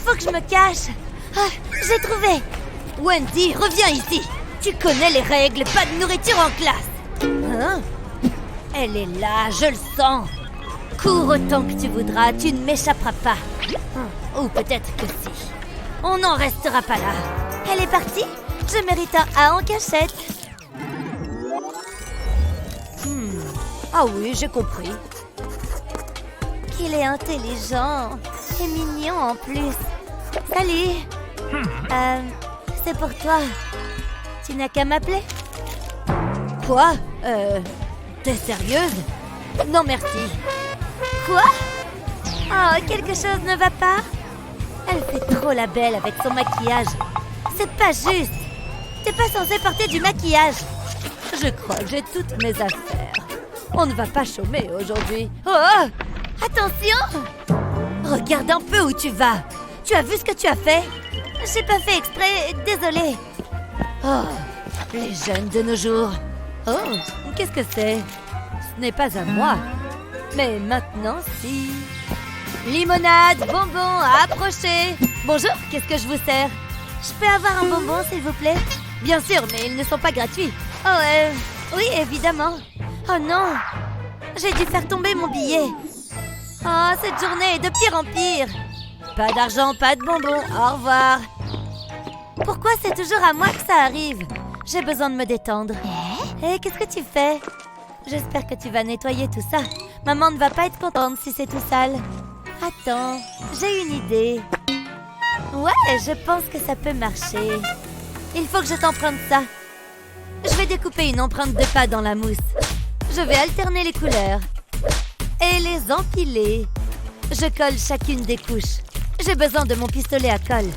faut que je me cache. Ah, j'ai trouvé. Wendy, reviens ici. Tu connais les règles, pas de nourriture en classe. Hein? Elle est là, je le sens. Cours autant que tu voudras, tu ne m'échapperas pas. Ou peut-être que si. On n'en restera pas là. Elle est partie? Je mérite un A en cachette. Ah oui, j'ai compris. Qu'il est intelligent et mignon en plus. Salut. C'est pour toi. Tu n'as qu'à m'appeler. Quoi? T'es sérieuse? Non merci. Quoi? Oh, quelque chose ne va pas? Elle fait trop la belle avec son maquillage. C'est pas juste. T'es pas censée porter du maquillage. Je crois que j'ai toutes mes affaires. On ne va pas chômer aujourd'hui. Oh! Attention! Regarde un peu où tu vas. Tu as vu ce que tu as fait? J'ai pas fait exprès, désolée. Oh, les jeunes de nos jours. Oh, qu'est-ce que c'est? Ce n'est pas à moi. Mais maintenant, si. Limonade, bonbons, approchez. Bonjour, qu'est-ce que je vous sers? Je peux avoir un bonbon, s'il vous plaît? Bien sûr, mais ils ne sont pas gratuits. Oh, oui, évidemment. Oh non, j'ai dû faire tomber mon billet. Oh, cette journée est de pire en pire. Pas d'argent, pas de bonbons, au revoir. Pourquoi c'est toujours à moi que ça arrive? J'ai besoin de me détendre. Hé, qu'est-ce que tu fais? J'espère que tu vas nettoyer tout ça. Maman ne va pas être contente si c'est tout sale. Attends, j'ai une idée. Ouais, je pense que ça peut marcher. Il faut que je t'emprunte ça. Je vais découper une empreinte de pas dans la mousse. Je vais alterner les couleurs et les empiler. Je colle chacune des couches. J'ai besoin de mon pistolet à colle.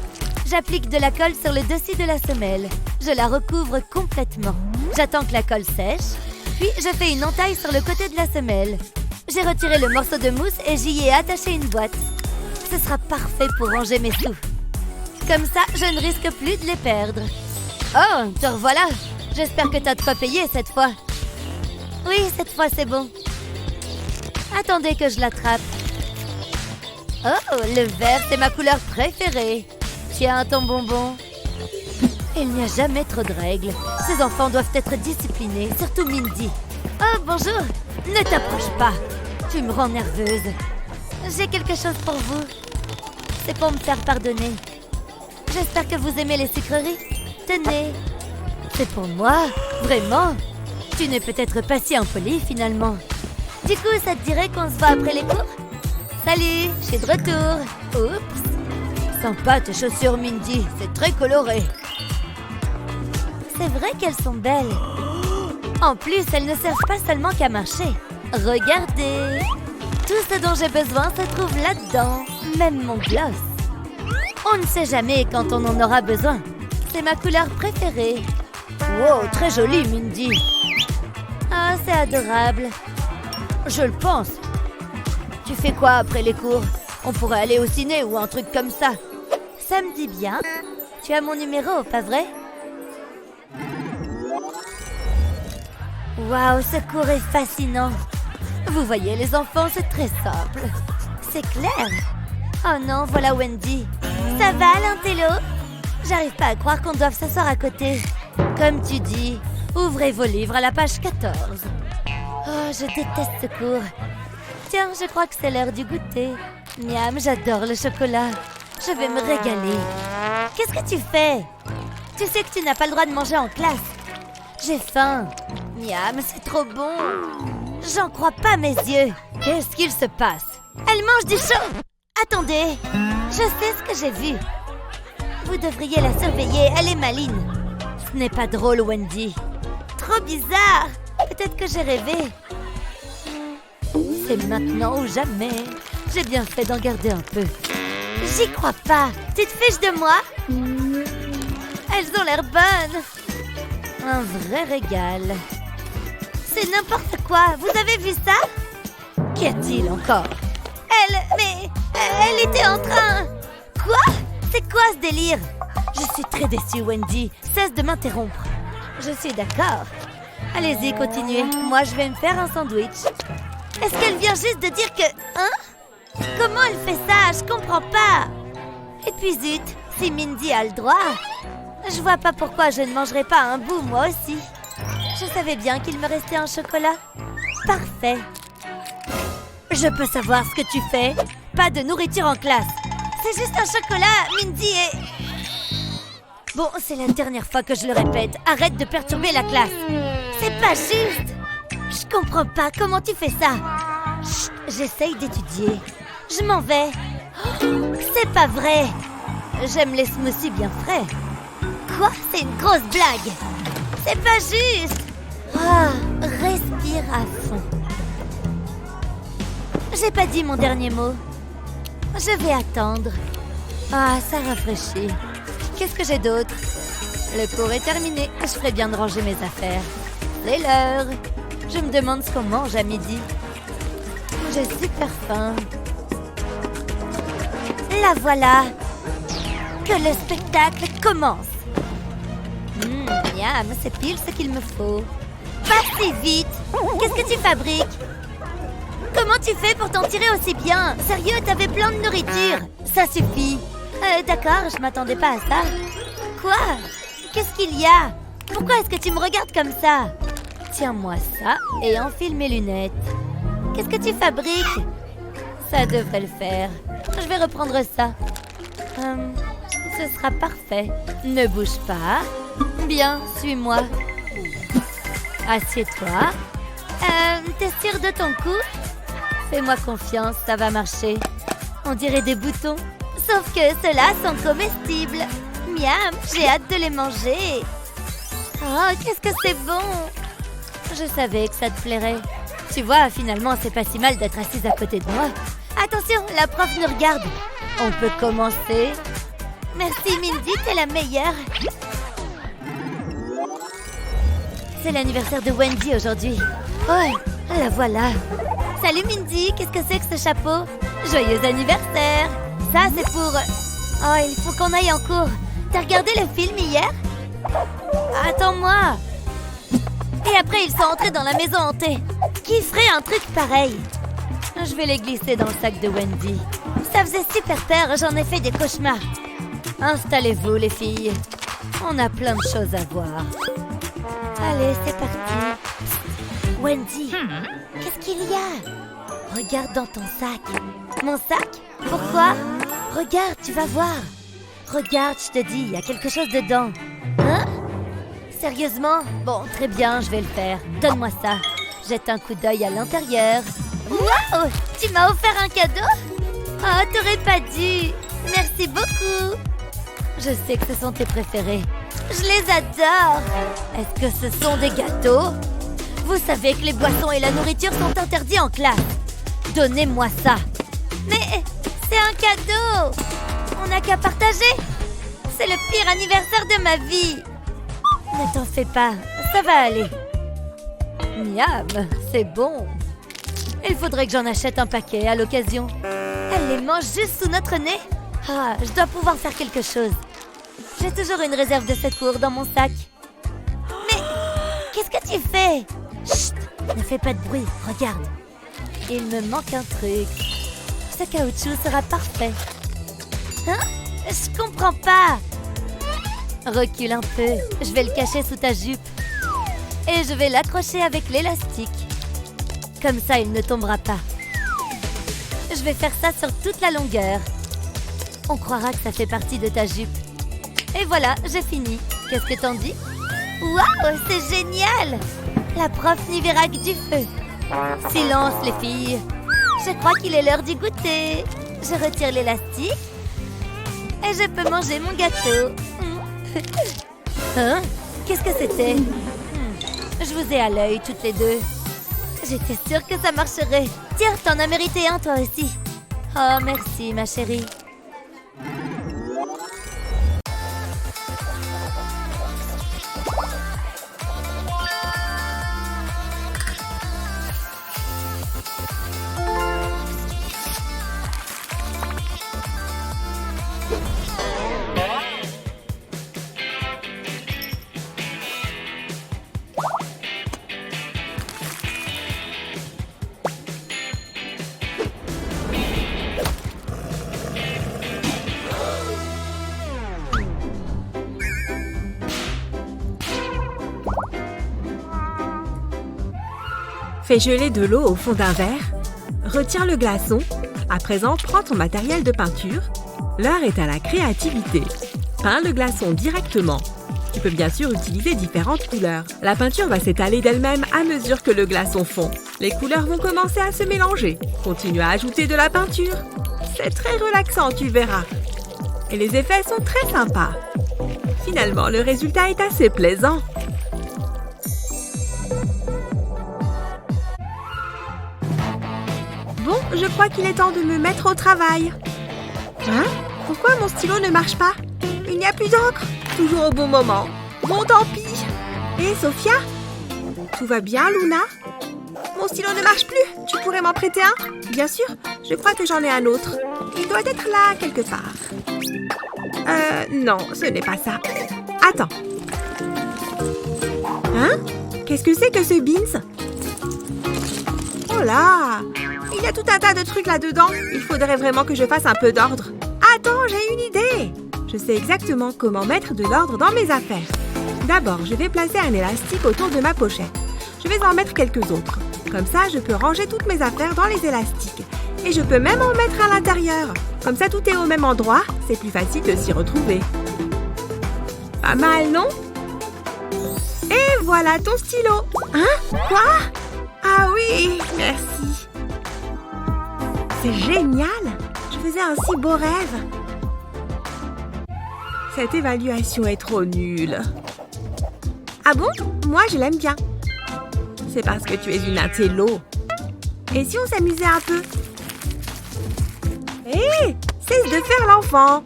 J'applique de la colle sur le dessus de la semelle. Je la recouvre complètement. J'attends que la colle sèche. Puis je fais une entaille sur le côté de la semelle. J'ai retiré le morceau de mousse et j'y ai attaché une boîte. Ce sera parfait pour ranger mes sous. Comme ça, je ne risque plus de les perdre. Oh, te revoilà. J'espère que t'as de quoi payer cette fois. Oui, cette fois c'est bon. Attendez que je l'attrape. Oh, le vert, c'est ma couleur préférée. Tiens, ton bonbon. Il n'y a jamais trop de règles. Ces enfants doivent être disciplinés, surtout Mindy. Oh, bonjour. Ne t'approche pas. Tu me rends nerveuse. J'ai quelque chose pour vous. C'est pour me faire pardonner. J'espère que vous aimez les sucreries. Tenez. C'est pour moi? Vraiment? Tu n'es peut-être pas si impoli finalement. Du coup, ça te dirait qu'on se voit après les cours? Salut, je suis de retour. Oups. Sympa tes chaussures, Mindy. C'est très coloré. C'est vrai qu'elles sont belles. En plus, elles ne servent pas seulement qu'à marcher. Regardez. Tout ce dont j'ai besoin se trouve là-dedans. Même mon gloss. On ne sait jamais quand on en aura besoin. C'est ma couleur préférée. Wow, très jolie, Mindy. Ah, c'est adorable. Je le pense. Tu fais quoi après les cours? On pourrait aller au ciné ou un truc comme ça. Ça me dit bien. Tu as mon numéro, pas vrai? Waouh, ce cours est fascinant. Vous voyez, les enfants, c'est très simple. C'est clair. Oh non, voilà Wendy. Ça va, l'intello? J'arrive pas à croire qu'on doive s'asseoir à côté. Comme tu dis, ouvrez vos livres à la page 14. Oh, je déteste ce cours. Tiens, je crois que c'est l'heure du goûter. Miam, j'adore le chocolat. Je vais me régaler. Qu'est-ce que tu fais? Tu sais que tu n'as pas le droit de manger en classe. J'ai faim. Miam, c'est trop bon. J'en crois pas mes yeux. Qu'est-ce qu'il se passe? Elle mange du chaud. Attendez, je sais ce que j'ai vu. Vous devriez la surveiller, elle est maligne. Ce n'est pas drôle, Wendy. Trop bizarre. Peut-être que j'ai rêvé. C'est maintenant ou jamais. J'ai bien fait d'en garder un peu. J'y crois pas. Tu te fiches de moi? Elles ont l'air bonnes. Un vrai régal. C'est n'importe quoi. Vous avez vu ça? Qu'y a-t-il encore? Elle était en train... Quoi? C'est quoi ce délire? Je suis très déçue, Wendy. Cesse de m'interrompre. Je suis d'accord. Allez-y, continuez. Moi, je vais me faire un sandwich. Est-ce qu'elle vient juste de dire que... Hein? Comment elle fait ça? Je comprends pas. Et puis zut, si Mindy a le droit, je vois pas pourquoi je ne mangerais pas un bout moi aussi. Je savais bien qu'il me restait un chocolat. Parfait. Je peux savoir ce que tu fais? Pas de nourriture en classe. C'est juste un chocolat, Mindy et... Bon, c'est la dernière fois que je le répète. Arrête de perturber la classe. C'est pas juste. Je comprends pas comment tu fais ça. Chut, j'essaye d'étudier. Je m'en vais. Oh, c'est pas vrai. J'aime les smoothies bien frais. Quoi? C'est une grosse blague. C'est pas juste. Ah, respire à fond. J'ai pas dit mon dernier mot. Je vais attendre. Ah, ça rafraîchit. Qu'est-ce que j'ai d'autre? Le cours est terminé. Je ferais bien de ranger mes affaires. C'est l'heure. Je me demande ce qu'on mange à midi. J'ai super faim. La voilà. Que le spectacle commence. Miam, c'est pile ce qu'il me faut. Pas si vite. Qu'est-ce que tu fabriques? Comment tu fais pour t'en tirer aussi bien? Sérieux, t'avais plein de nourriture. Ça suffit. D'accord, je m'attendais pas à ça. Quoi? Qu'est-ce qu'il y a? Pourquoi est-ce que tu me regardes comme ça? Tiens-moi ça et enfile mes lunettes. Qu'est-ce que tu fabriques? Ça devrait le faire. Je vais reprendre ça. Ce sera parfait. Ne bouge pas. Bien, suis-moi. Assieds-toi. T'es sûr de ton coup? Fais-moi confiance, ça va marcher. On dirait des boutons. Sauf que ceux-là sont comestibles. Miam, j'ai hâte de les manger. Oh, qu'est-ce que c'est bon! Je savais que ça te plairait. Tu vois, finalement, c'est pas si mal d'être assise à côté de moi. Attention, la prof nous regarde. On peut commencer. Merci Mindy, t'es la meilleure. C'est l'anniversaire de Wendy aujourd'hui. Oh, la voilà. Salut Mindy, qu'est-ce que c'est que ce chapeau? Joyeux anniversaire! Ça, c'est pour... Oh, il faut qu'on aille en cours. T'as regardé le film hier? Attends-moi. Et après, ils sont entrés dans la maison hantée. Qui ferait un truc pareil? Je vais les glisser dans le sac de Wendy. Ça faisait super peur, j'en ai fait des cauchemars. Installez-vous, les filles. On a plein de choses à voir. Allez, c'est parti. Wendy, qu'est-ce qu'il y a? Regarde dans ton sac. Mon sac? Pourquoi? Regarde, tu vas voir. Regarde, je te dis, il y a quelque chose dedans. Hein? Sérieusement? Bon, très bien, je vais le faire. Donne-moi ça. Jette un coup d'œil à l'intérieur. Waouh! Tu m'as offert un cadeau? Oh, t'aurais pas dû. Merci beaucoup. Je sais que ce sont tes préférés. Je les adore. Est-ce que ce sont des gâteaux? Vous savez que les boissons et la nourriture sont interdits en classe. Donnez-moi ça. Mais c'est un cadeau. On n'a qu'à partager. C'est le pire anniversaire de ma vie. Ne t'en fais pas, ça va aller. Miam, c'est bon. Il faudrait que j'en achète un paquet à l'occasion. Elle les mange juste sous notre nez. Ah, je dois pouvoir faire quelque chose. J'ai toujours une réserve de secours dans mon sac. Mais qu'est-ce que tu fais? Chut, ne fais pas de bruit, regarde. Il me manque un truc. Ce caoutchouc sera parfait. Hein? Je comprends pas. Recule un peu. Je vais le cacher sous ta jupe. Et je vais l'accrocher avec l'élastique. Comme ça, il ne tombera pas. Je vais faire ça sur toute la longueur. On croira que ça fait partie de ta jupe. Et voilà, j'ai fini. Qu'est-ce que t'en dis? Waouh, c'est génial! La prof n'y verra que du feu. Silence, les filles. Je crois qu'il est l'heure du goûter. Je retire l'élastique. Et je peux manger mon gâteau. Hein? Qu'est-ce que c'était? Je vous ai à l'œil, toutes les deux. J'étais sûre que ça marcherait. Tiens, t'en as mérité un, toi aussi. Oh, merci, ma chérie. Fais geler de l'eau au fond d'un verre. Retire le glaçon. À présent, prends ton matériel de peinture. L'heure est à la créativité. Peins le glaçon directement. Tu peux bien sûr utiliser différentes couleurs. La peinture va s'étaler d'elle-même à mesure que le glaçon fond. Les couleurs vont commencer à se mélanger. Continue à ajouter de la peinture. C'est très relaxant, tu verras. Et les effets sont très sympas. Finalement, le résultat est assez plaisant. Bon, je crois qu'il est temps de me mettre au travail. Hein? Pourquoi mon stylo ne marche pas? Il n'y a plus d'encre. Toujours au bon moment. Bon, tant pis. Hé, Sophia? Tout va bien, Luna? Mon stylo ne marche plus. Tu pourrais m'en prêter un? Bien sûr. Je crois que j'en ai un autre. Il doit être là, quelque part. Non, ce n'est pas ça. Attends. Hein? Qu'est-ce que c'est que ce Beans? Oh là! Il y a tout un tas de trucs là-dedans. Il faudrait vraiment que je fasse un peu d'ordre. Attends, j'ai une idée! Je sais exactement comment mettre de l'ordre dans mes affaires. D'abord, je vais placer un élastique autour de ma pochette. Je vais en mettre quelques autres. Comme ça, je peux ranger toutes mes affaires dans les élastiques. Et je peux même en mettre à l'intérieur. Comme ça, tout est au même endroit. C'est plus facile de s'y retrouver. Pas mal, non? Et voilà ton stylo. Hein? Quoi? Ah oui, merci. C'est génial. Je faisais un si beau rêve. Cette évaluation est trop nulle. Ah bon? Moi, je l'aime bien. C'est parce que tu es une intello. Et si on s'amusait un peu? Hé! Cesse de faire l'enfant!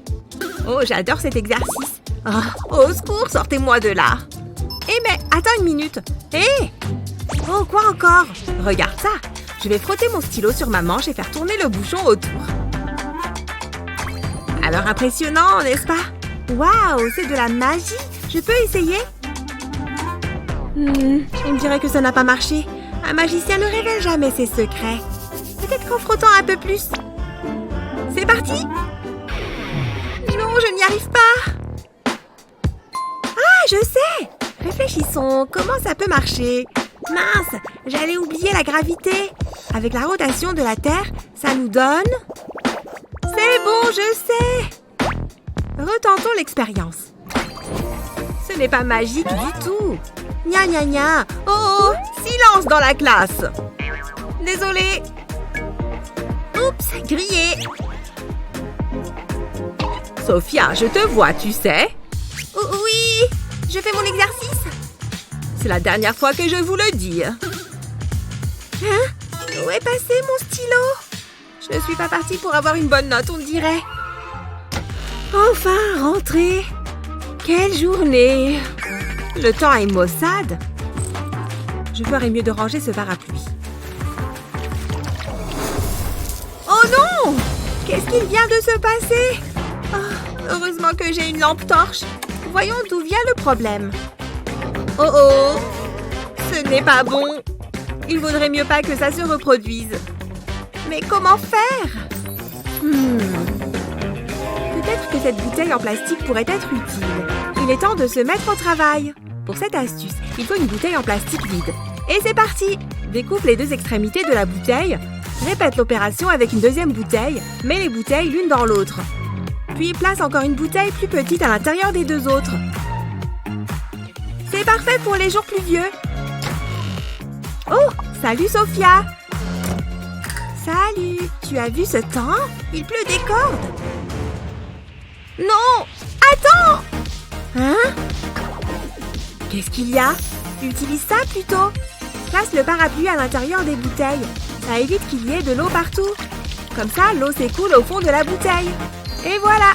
Oh, j'adore cet exercice. Oh, au secours, sortez-moi de là. Eh mais, attends une minute. Hé! Oh, quoi encore? Regarde ça. Je vais frotter mon stylo sur ma manche et faire tourner le bouchon autour. Alors impressionnant, n'est-ce pas? Waouh, c'est de la magie! Je peux essayer? On dirait que ça n'a pas marché. Un magicien ne révèle jamais ses secrets. Peut-être qu'en frottant un peu plus. C'est parti! Non, je n'y arrive pas! Ah, je sais! Réfléchissons, comment ça peut marcher? Mince, j'allais oublier la gravité. Avec la rotation de la Terre, ça nous donne... C'est bon, je sais! Retentons l'expérience. Ce n'est pas magique du tout. Gna gna gna. Oh, silence dans la classe. Désolée. Oups, grillé. Sophia, je te vois, tu sais. Oui, je fais mon exercice. C'est la dernière fois que je vous le dis. Hein? Où est passé mon stylo? Je ne suis pas partie pour avoir une bonne note, on dirait. Enfin, rentrée. Quelle journée. Le temps est maussade. Je ferais mieux de ranger ce parapluie. Oh non! Qu'est-ce qu'il vient de se passer? Oh, heureusement que j'ai une lampe torche. Voyons d'où vient le problème. Oh oh! Ce n'est pas bon. Il vaudrait mieux pas que ça se reproduise. Mais comment faire? Peut-être que cette bouteille en plastique pourrait être utile. Il est temps de se mettre au travail. Pour cette astuce, il faut une bouteille en plastique vide. Et c'est parti! Découpe les deux extrémités de la bouteille. Répète l'opération avec une deuxième bouteille. Mets les bouteilles l'une dans l'autre. Puis place encore une bouteille plus petite à l'intérieur des deux autres. C'est parfait pour les jours pluvieux. Oh! Salut Sophia! Salut! Tu as vu ce temps? Il pleut des cordes! Non! Attends! Hein? Qu'est-ce qu'il y a? Utilise ça plutôt! Place le parapluie à l'intérieur des bouteilles. Ça évite qu'il y ait de l'eau partout. Comme ça, l'eau s'écoule au fond de la bouteille. Et voilà!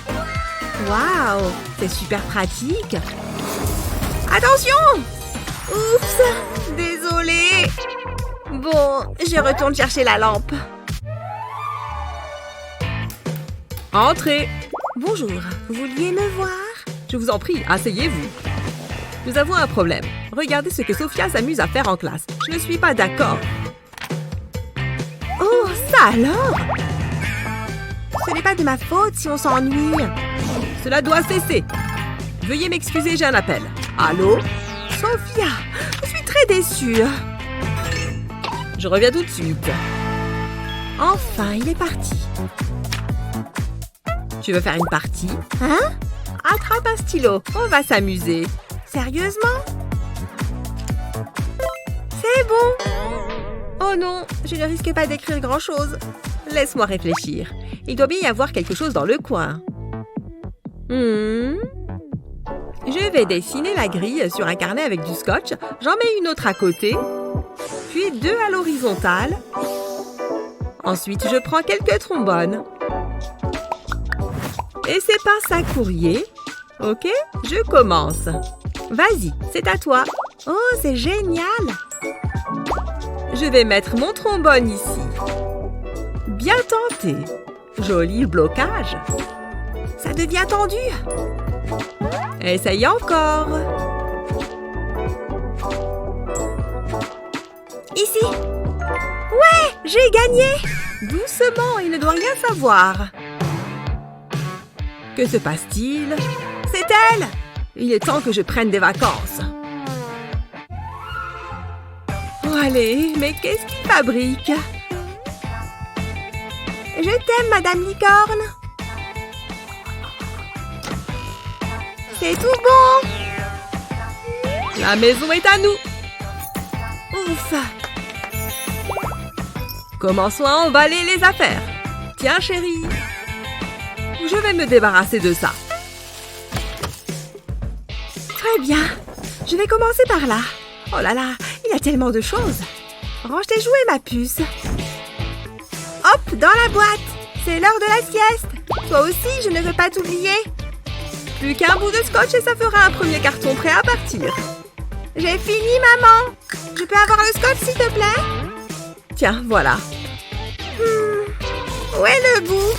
Waouh! C'est super pratique! Attention! Oups! Désolée! Bon, je retourne chercher la lampe. Entrez! Bonjour, vous vouliez me voir? Je vous en prie, asseyez-vous. Nous avons un problème. Regardez ce que Sophia s'amuse à faire en classe. Je ne suis pas d'accord. Oh, ça alors? Ce n'est pas de ma faute si on s'ennuie. Cela doit cesser. Veuillez m'excuser, j'ai un appel. Allô? Sophia, je suis très déçue. Je reviens tout de suite. Enfin, il est parti. Tu veux faire une partie? Hein? Attrape un stylo, on va s'amuser. Sérieusement? C'est bon. Oh non, je ne risque pas d'écrire grand-chose. Laisse-moi réfléchir. Il doit bien y avoir quelque chose dans le coin. Je vais dessiner la grille sur un carnet avec du scotch. J'en mets une autre à côté. Puis 2 à l'horizontale. Ensuite, je prends quelques trombones. Et ces pinces à courrier. Ok, je commence. Vas-y, c'est à toi. Oh, c'est génial! Je vais mettre mon trombone ici. Bien tenté. Joli blocage. Ça devient tendu. Essaye encore. Ici. Ouais, j'ai gagné. Doucement, il ne doit rien savoir. Que se passe-t-il? C'est elle! Il est temps que je prenne des vacances. Oh, allez, mais qu'est-ce qu'il fabrique? Je t'aime, Madame Licorne. C'est tout bon. La maison est à nous. Ouf. Commençons à emballer les affaires. Tiens, chérie. Je vais me débarrasser de ça. Très bien. Je vais commencer par là. Oh là là, il y a tellement de choses. Range tes jouets, ma puce. Hop, dans la boîte. C'est l'heure de la sieste. Toi aussi, je ne veux pas t'oublier. Plus qu'un bout de scotch et ça fera un premier carton prêt à partir. J'ai fini, maman. Je peux avoir le scotch, s'il te plaît? Tiens, voilà. Où est le bout?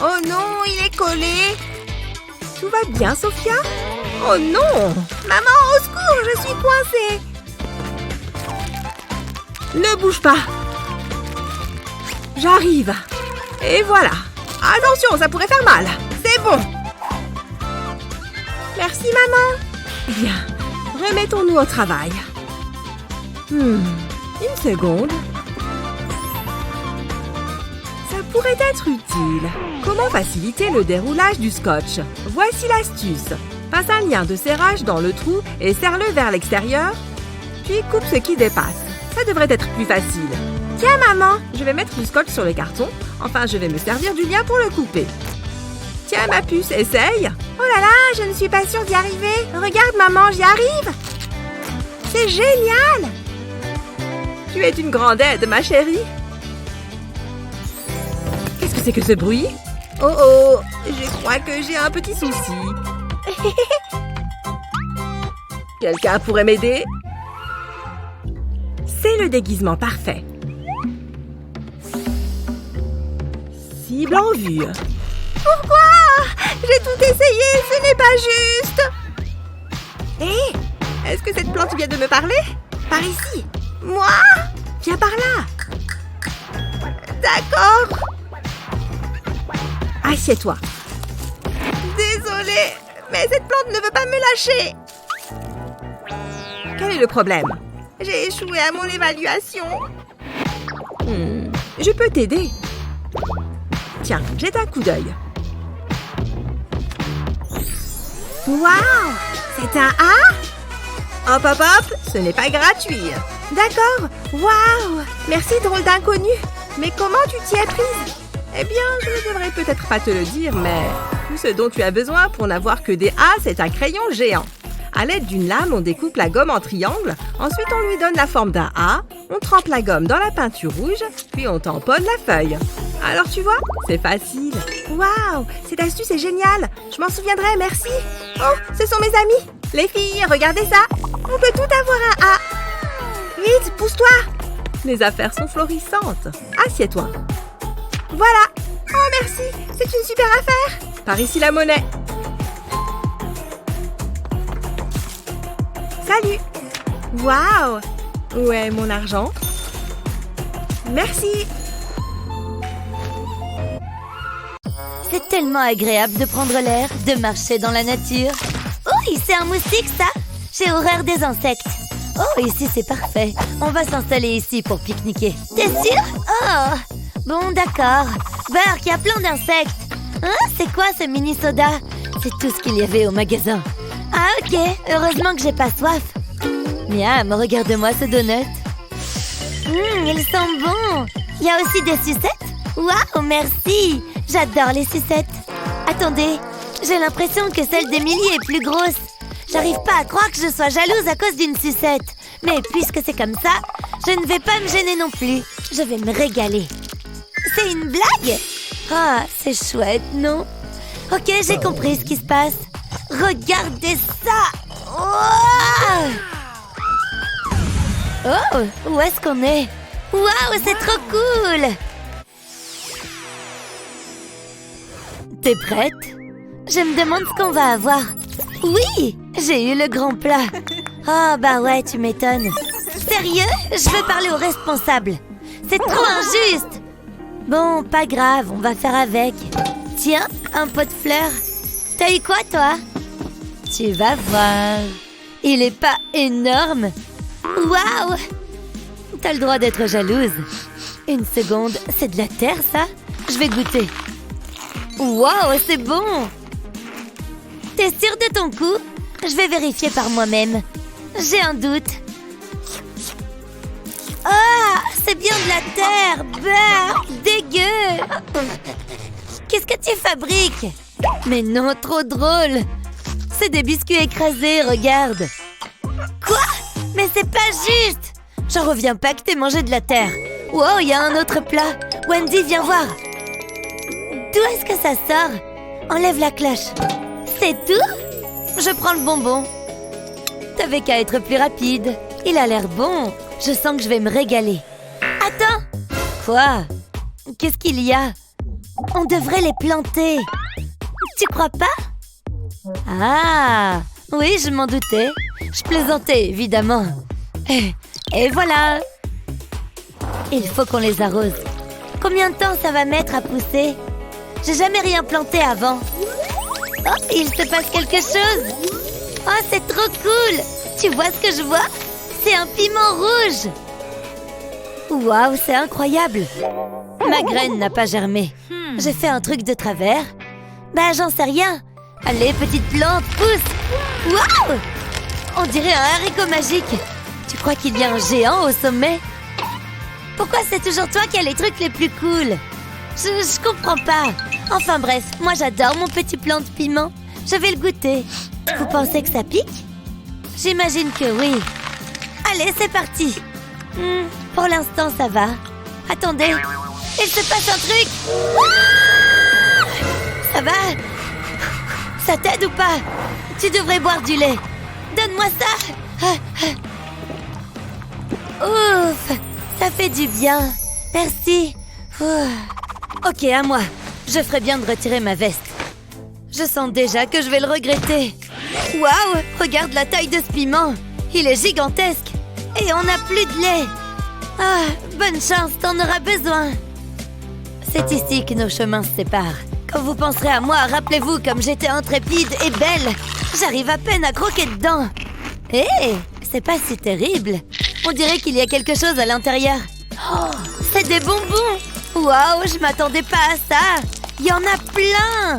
Oh non, il est collé. Tout va bien, Sophia? Oh non! Maman, au secours, je suis coincée. Ne bouge pas. J'arrive. Et voilà. Attention, ça pourrait faire mal. C'est bon. Merci, maman. Bien. Remettons-nous au travail. Une seconde. Ça pourrait être utile. Comment faciliter le déroulage du scotch? Voici l'astuce. Passe un lien de serrage dans le trou et serre-le vers l'extérieur. Puis coupe ce qui dépasse. Ça devrait être plus facile. Tiens, maman, je vais mettre du scotch sur le carton. Enfin, je vais me servir du lien pour le couper. Tiens, ma puce, essaye. Oh là là, je ne suis pas sûre d'y arriver. Regarde, maman, j'y arrive. C'est génial. Tu es une grande aide, ma chérie. Qu'est-ce que c'est que ce bruit? Oh oh, je crois que j'ai un petit souci. Quelqu'un pourrait m'aider? C'est le déguisement parfait. Cible en vue. Pourquoi? J'ai tout essayé, ce n'est pas juste. Hé, est-ce que cette plante vient de me parler? Par ici. Moi? Viens par là. D'accord. Assieds-toi. Désolée, mais cette plante ne veut pas me lâcher. Quel est le problème? J'ai échoué à mon évaluation. Je peux t'aider. Tiens, jette un coup d'œil. Waouh! C'est un A? Hop, hop, hop, ce n'est pas gratuit. D'accord. Waouh! Merci, drôle d'inconnu. Mais comment tu t'y es prise? Eh bien, je ne devrais peut-être pas te le dire, mais tout ce dont tu as besoin pour n'avoir que des A, c'est un crayon géant. À l'aide d'une lame, on découpe la gomme en triangle. Ensuite, on lui donne la forme d'un A. On trempe la gomme dans la peinture rouge, puis on tamponne la feuille. Alors, tu vois, c'est facile. Waouh! Cette astuce est géniale. Je m'en souviendrai, merci. Oh, ce sont mes amis. Les filles, regardez ça. On peut tout avoir un A. Vite, pousse-toi. Les affaires sont florissantes. Assieds-toi. Voilà. Oh, merci. C'est une super affaire. Par ici la monnaie. Salut. Waouh. Où est mon argent? Merci. C'est tellement agréable de prendre l'air, de marcher dans la nature. Oui, c'est un moustique, ça. J'ai horreur des insectes. Oh, ici, c'est parfait. On va s'installer ici pour pique-niquer. T'es sûr? Oh! Bon, d'accord. Burk, il y a plein d'insectes. Hein? C'est quoi ce mini-soda? C'est tout ce qu'il y avait au magasin. Ah, ok. Heureusement que j'ai pas soif. Miam, regarde-moi ce donut. Il sent bon. Il y a aussi des sucettes? Waouh, merci. J'adore les sucettes. Attendez, j'ai l'impression que celle d'Emily est plus grosse. J'arrive pas à croire que je sois jalouse à cause d'une sucette. Mais puisque c'est comme ça, je ne vais pas me gêner non plus. Je vais me régaler. C'est une blague? Ah, c'est chouette, non? Ok, j'ai compris ce qui se passe. Regardez ça! Oh, où est-ce qu'on est? Waouh, c'est trop cool! T'es prête? Je me demande ce qu'on va avoir. Oui, j'ai eu le grand plat. Oh, bah ouais, tu m'étonnes. Sérieux? Je veux parler au responsable. C'est trop injuste. Bon, pas grave, on va faire avec. Tiens, un pot de fleurs. T'as eu quoi, toi? Tu vas voir. Il est pas énorme? Waouh! T'as le droit d'être jalouse. Une seconde, c'est de la terre, ça? Je vais goûter. Waouh, c'est bon! T'es sûre de ton coup? Je vais vérifier par moi-même. J'ai un doute. Ah, c'est bien de la terre! Beurre! Dégueu! Qu'est-ce que tu fabriques? Mais non, trop drôle! C'est des biscuits écrasés, regarde! Quoi? Mais c'est pas juste! J'en reviens pas que t'aies mangé de la terre. Wow, il y a un autre plat. Wendy, viens voir. D'où est-ce que ça sort? Enlève la cloche. C'est tout? Je prends le bonbon. T'avais qu'à être plus rapide. Il a l'air bon. Je sens que je vais me régaler. Attends! Quoi? Qu'est-ce qu'il y a? On devrait les planter. Tu crois pas? Ah! Oui, je m'en doutais. Je plaisantais, évidemment. Et voilà! Il faut qu'on les arrose. Combien de temps ça va mettre à pousser? J'ai jamais rien planté avant. Oh, il se passe quelque chose! Oh, c'est trop cool! Tu vois ce que je vois? C'est un piment rouge! Waouh, c'est incroyable! Ma graine n'a pas germé. J'ai fait un truc de travers. Bah, j'en sais rien. Allez, petite plante, pousse! Waouh! On dirait un haricot magique. Tu crois qu'il y a un géant au sommet? Pourquoi c'est toujours toi qui as les trucs les plus cool? Je comprends pas. Enfin bref, moi j'adore mon petit plant de piment. Je vais le goûter. Vous pensez que ça pique? J'imagine que oui. Allez, c'est parti. Pour l'instant, ça va. Attendez, il se passe un truc. Ah! Ça va? Ça t'aide ou pas? Tu devrais boire du lait. Donne-moi ça. Ouf, ça fait du bien. Merci. Ok, à moi. Je ferais bien de retirer ma veste. Je sens déjà que je vais le regretter. Waouh, regarde la taille de ce piment. Il est gigantesque. Et on n'a plus de lait. Ah, bonne chance, t'en auras besoin. C'est ici que nos chemins se séparent. Quand vous penserez à moi, rappelez-vous comme j'étais intrépide et belle. J'arrive à peine à croquer dedans. Hé, c'est pas si terrible. On dirait qu'il y a quelque chose à l'intérieur. Oh, c'est des bonbons. Waouh, je m'attendais pas à ça. Il y en a plein.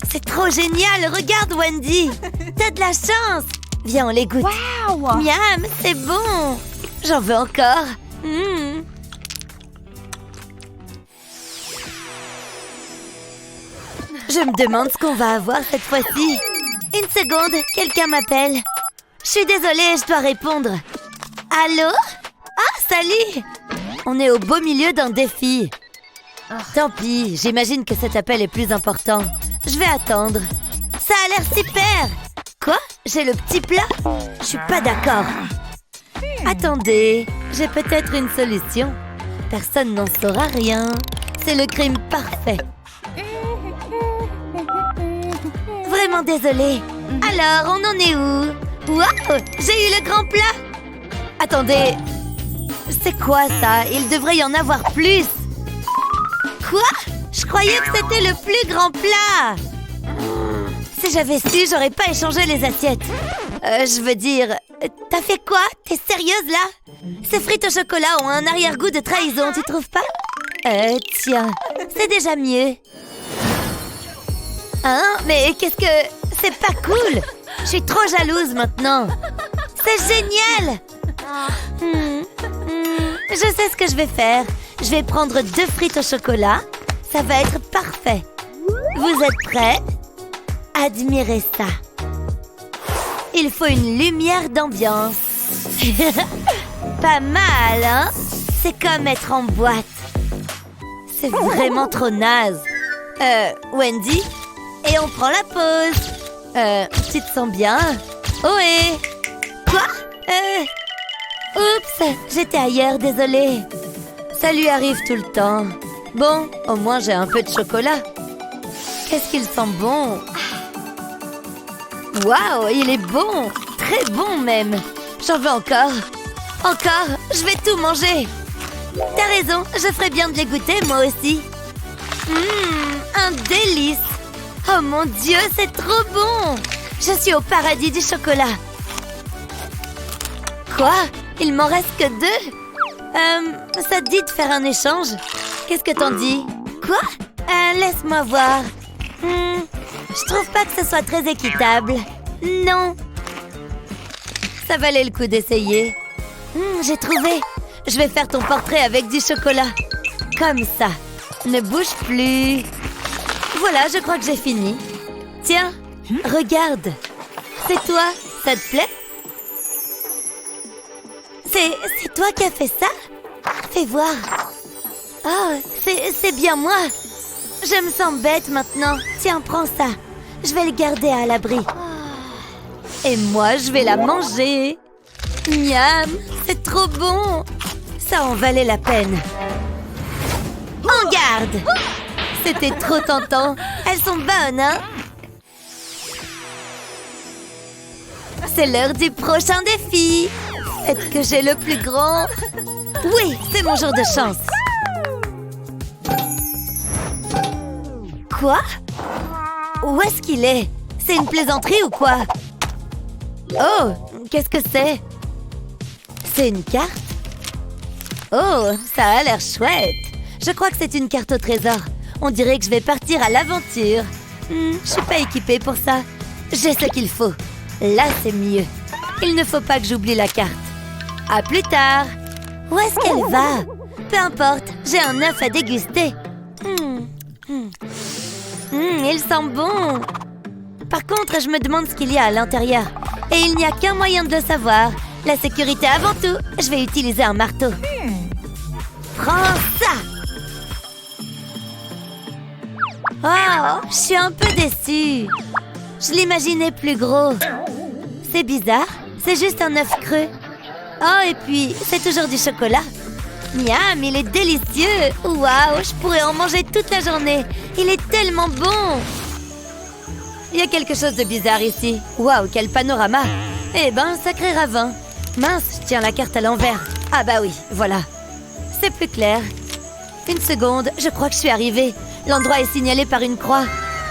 C'est trop génial. Regarde, Wendy. T'as de la chance. Viens, on les goûte. Wow! Miam, c'est bon. J'en veux encore. Je me demande ce qu'on va avoir cette fois-ci. Une seconde, quelqu'un m'appelle. Je suis désolée, je dois répondre. Allô? Ah, salut! On est au beau milieu d'un défi. Tant pis, j'imagine que cet appel est plus important. Je vais attendre. Ça a l'air super! Quoi? J'ai le petit plat? Je suis pas d'accord. Attendez, j'ai peut-être une solution. Personne n'en saura rien. C'est le crime parfait. Vraiment désolée. Alors, on en est où? Waouh! J'ai eu le grand plat! Attendez, c'est quoi ça? Il devrait y en avoir plus. Quoi? Je croyais que c'était le plus grand plat. Si j'avais su, j'aurais pas échangé les assiettes. Je veux dire... T'as fait quoi? T'es sérieuse, là? Ces frites au chocolat ont un arrière-goût de trahison, tu trouves pas? Tiens, c'est déjà mieux. Hein? Mais qu'est-ce que... C'est pas cool! Je suis trop jalouse maintenant. C'est génial! Je sais ce que je vais faire. Je vais prendre 2 frites au chocolat. Ça va être parfait. Vous êtes prêts? Admirez ça. Il faut une lumière d'ambiance. Pas mal, hein? C'est comme être en boîte. C'est vraiment trop naze. Wendy? Et on prend la pause. Tu te sens bien? Ohé! Quoi? Oups, j'étais ailleurs, désolée. Ça lui arrive tout le temps. Bon, au moins j'ai un peu de chocolat. Qu'est-ce qu'il sent bon! Waouh, il est bon! Très bon même! J'en veux encore! Encore! Je vais tout manger! T'as raison, je ferais bien de les goûter moi aussi! Un délice! Oh mon Dieu, c'est trop bon! Je suis au paradis du chocolat! Quoi? Il m'en reste que 2? Ça te dit de faire un échange? Qu'est-ce que t'en dis? Quoi? Laisse-moi voir. Je trouve pas que ce soit très équitable. Non. Ça valait le coup d'essayer. J'ai trouvé. Je vais faire ton portrait avec du chocolat. Comme ça. Ne bouge plus. Voilà, je crois que j'ai fini. Tiens, regarde. C'est toi. Ça te plaît? C'est toi qui as fait ça? Fais voir. Oh, c'est bien moi. Je me sens bête maintenant. Tiens, prends ça. Je vais le garder à l'abri. Et moi, je vais la manger. Miam, c'est trop bon. Ça en valait la peine. En garde! C'était trop tentant. Elles sont bonnes, hein? C'est l'heure du prochain défi. Est-ce que j'ai le plus grand? Oui, c'est mon jour de chance. Quoi? Où est-ce qu'il est? C'est une plaisanterie ou quoi? Oh, qu'est-ce que c'est? C'est une carte? Oh, ça a l'air chouette. Je crois que c'est une carte au trésor. On dirait que je vais partir à l'aventure. Je suis pas équipée pour ça. J'ai ce qu'il faut. Là, c'est mieux. Il ne faut pas que j'oublie la carte. À plus tard. Où est-ce qu'elle va? Peu importe, j'ai un œuf à déguster. Il sent bon. Par contre, je me demande ce qu'il y a à l'intérieur. Et il n'y a qu'un moyen de le savoir. La sécurité avant tout. Je vais utiliser un marteau. Prends ça! Oh, je suis un peu déçue. Je l'imaginais plus gros. C'est bizarre. C'est juste un œuf creux. Oh, et puis, c'est toujours du chocolat. Miam, il est délicieux. Waouh, je pourrais en manger toute la journée. Il est tellement bon. Il y a quelque chose de bizarre ici. Waouh, quel panorama. Eh ben, sacré ravin. Mince, je tiens la carte à l'envers. Ah bah oui, voilà. C'est plus clair. Une seconde, je crois que je suis arrivée. L'endroit est signalé par une croix.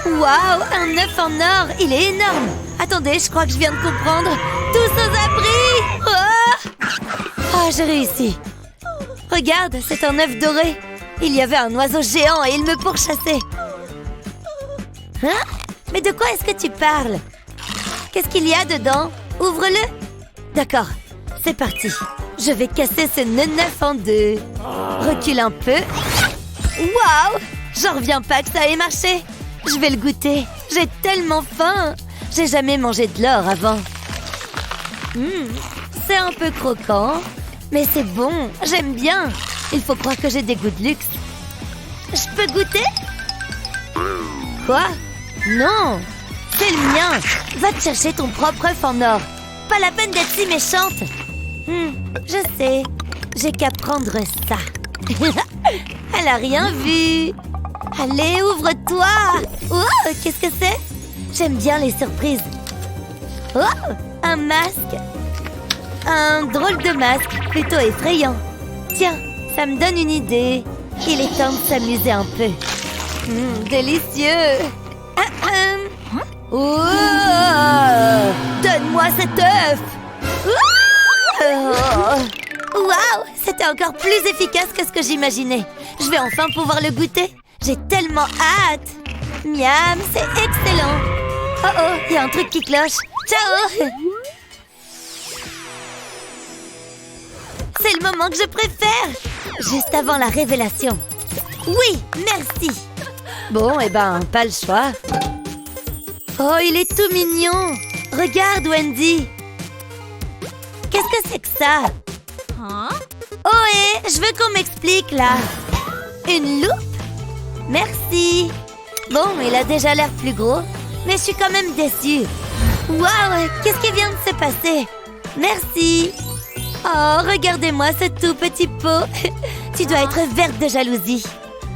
Waouh, un œuf en or. Il est énorme. Attendez, je crois que je viens de comprendre. Tous aux abris. Oh, j'ai réussi. Regarde, c'est un œuf doré. Il y avait un oiseau géant et il me pourchassait. Hein? Mais de quoi est-ce que tu parles? Qu'est-ce qu'il y a dedans? Ouvre-le. D'accord, c'est parti. Je vais casser ce œuf en 2. Recule un peu. Waouh! J'en reviens pas que ça ait marché. Je vais le goûter. J'ai tellement faim. J'ai jamais mangé de l'or avant. C'est un peu croquant. Mais c'est bon, j'aime bien. Il faut croire que j'ai des goûts de luxe. Je peux goûter? Quoi? Non! C'est le mien! Va te chercher ton propre œuf en or. Pas la peine d'être si méchante. Je sais. J'ai qu'à prendre ça. Elle a rien vu. Allez, ouvre-toi. Oh, qu'est-ce que c'est? J'aime bien les surprises. Oh, un masque. Un drôle de masque, plutôt effrayant. Tiens, ça me donne une idée. Il est temps de s'amuser un peu. Délicieux. Oh, donne-moi cet œuf. Waouh, c'était encore plus efficace que ce que j'imaginais. Je vais enfin pouvoir le goûter. J'ai tellement hâte. Miam, c'est excellent. Oh oh, il y a un truc qui cloche. Ciao. C'est le moment que je préfère. Juste avant la révélation. Oui, merci. Bon, pas le choix. Oh, il est tout mignon. Regarde, Wendy. Qu'est-ce que c'est que ça? Oh, je veux qu'on m'explique, là. Une loupe? Merci. Bon, il a déjà l'air plus gros, mais je suis quand même déçue. Waouh, qu'est-ce qui vient de se passer? Merci. Oh, regardez-moi ce tout petit pot. Tu dois être verte de jalousie.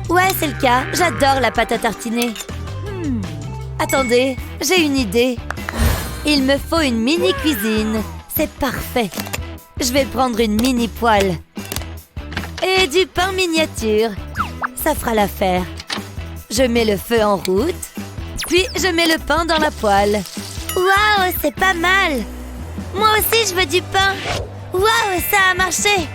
Ouais, c'est le cas. J'adore la pâte à tartiner. Attendez, j'ai une idée. Il me faut une mini-cuisine. C'est parfait. Je vais prendre une mini-poêle. Et du pain miniature. Ça fera l'affaire. Je mets le feu en route. Puis, je mets le pain dans la poêle. Waouh, c'est pas mal. Moi aussi, je veux du pain. Waouh, ça a marché.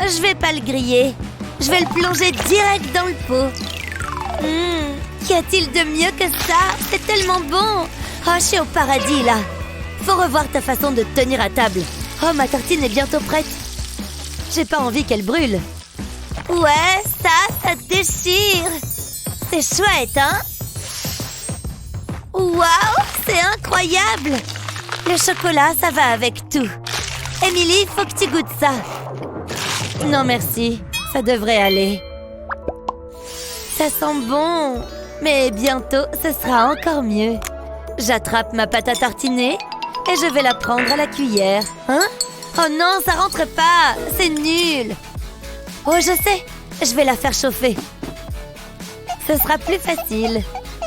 Je vais pas le griller. Je vais le plonger direct dans le pot. Qu'y a-t-il de mieux que ça? C'est tellement bon. Oh, je suis au paradis, là. Faut revoir ta façon de te tenir à table. Oh, ma tartine est bientôt prête. J'ai pas envie qu'elle brûle. Ouais, ça déchire. C'est chouette, hein? Waouh, c'est incroyable. Le chocolat, ça va avec tout. Émilie, faut que tu goûtes ça. Non, merci. Ça devrait aller. Ça sent bon. Mais bientôt, ce sera encore mieux. J'attrape ma pâte à tartiner et je vais la prendre à la cuillère. Hein? Oh non, ça rentre pas. C'est nul. Oh, je sais. Je vais la faire chauffer. Ce sera plus facile.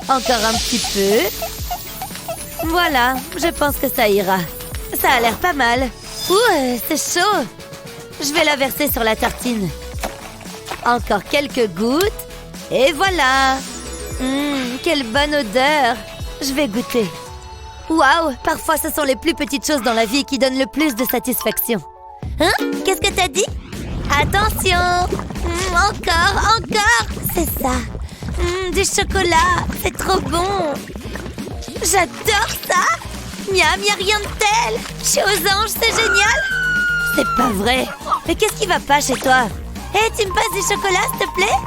Encore un petit peu. Voilà, je pense que ça ira. Ça a l'air pas mal. Ouh, c'est chaud. Je vais la verser sur la tartine. Encore quelques gouttes. Et voilà. Quelle bonne odeur. Je vais goûter. Waouh, parfois ce sont les plus petites choses dans la vie qui donnent le plus de satisfaction. Hein? Qu'est-ce que t'as dit? Attention. Encore. C'est ça. Du chocolat. C'est trop bon. J'adore ça. Miam, y a rien de tel. Je suis aux anges, c'est génial. C'est pas vrai. Mais qu'est-ce qui va pas chez toi? Hé, tu me passes du chocolat, s'il te plaît?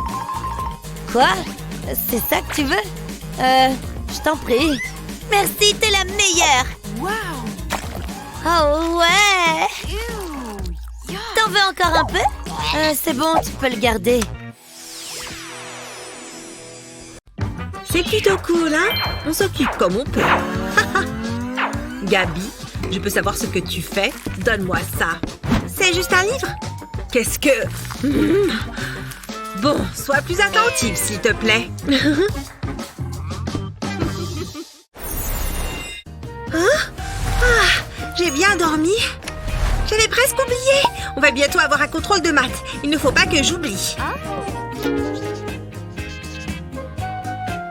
Quoi? C'est ça que tu veux? Je t'en prie. Merci, t'es la meilleure. Wow! Oh ouais! T'en veux encore un peu? C'est bon, tu peux le garder. C'est plutôt cool, hein? On s'occupe comme on peut. Gabi, je peux savoir ce que tu fais? Donne-moi ça. C'est juste un livre? Qu'est-ce que... Bon, sois plus attentive, s'il te plaît. J'ai bien dormi. J'avais presque oublié. On va bientôt avoir un contrôle de maths. Il ne faut pas que j'oublie.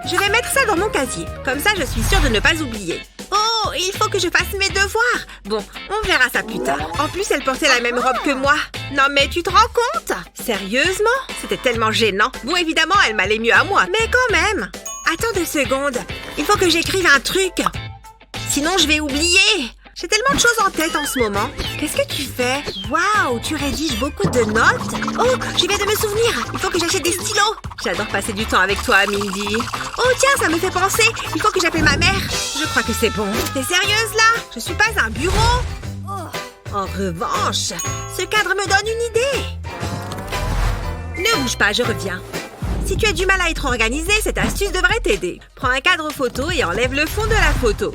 Je vais mettre ça dans mon casier. Comme ça, je suis sûre de ne pas oublier. Oh, il faut que je fasse mes devoirs. Bon, on verra ça plus tard. En plus, elle portait la même robe que moi. Non, mais tu te rends compte? Sérieusement? C'était tellement gênant. Bon, évidemment, elle m'allait mieux à moi. Mais quand même. Attends 2 secondes. Il faut que j'écrive un truc. Sinon, je vais oublier. J'ai tellement de choses en tête en ce moment. Qu'est-ce que tu fais? Waouh, tu rédiges beaucoup de notes? Oh, je viens de me souvenir. Il faut que j'achète des stylos. J'adore passer du temps avec toi, Mindy. Oh tiens, ça me fait penser. Il faut que j'appelle ma mère. Je crois que c'est bon. T'es sérieuse là? Je suis pas un bureau. En revanche, ce cadre me donne une idée. Ne bouge pas, je reviens. Si tu as du mal à être organisé, cette astuce devrait t'aider. Prends un cadre photo et enlève le fond de la photo.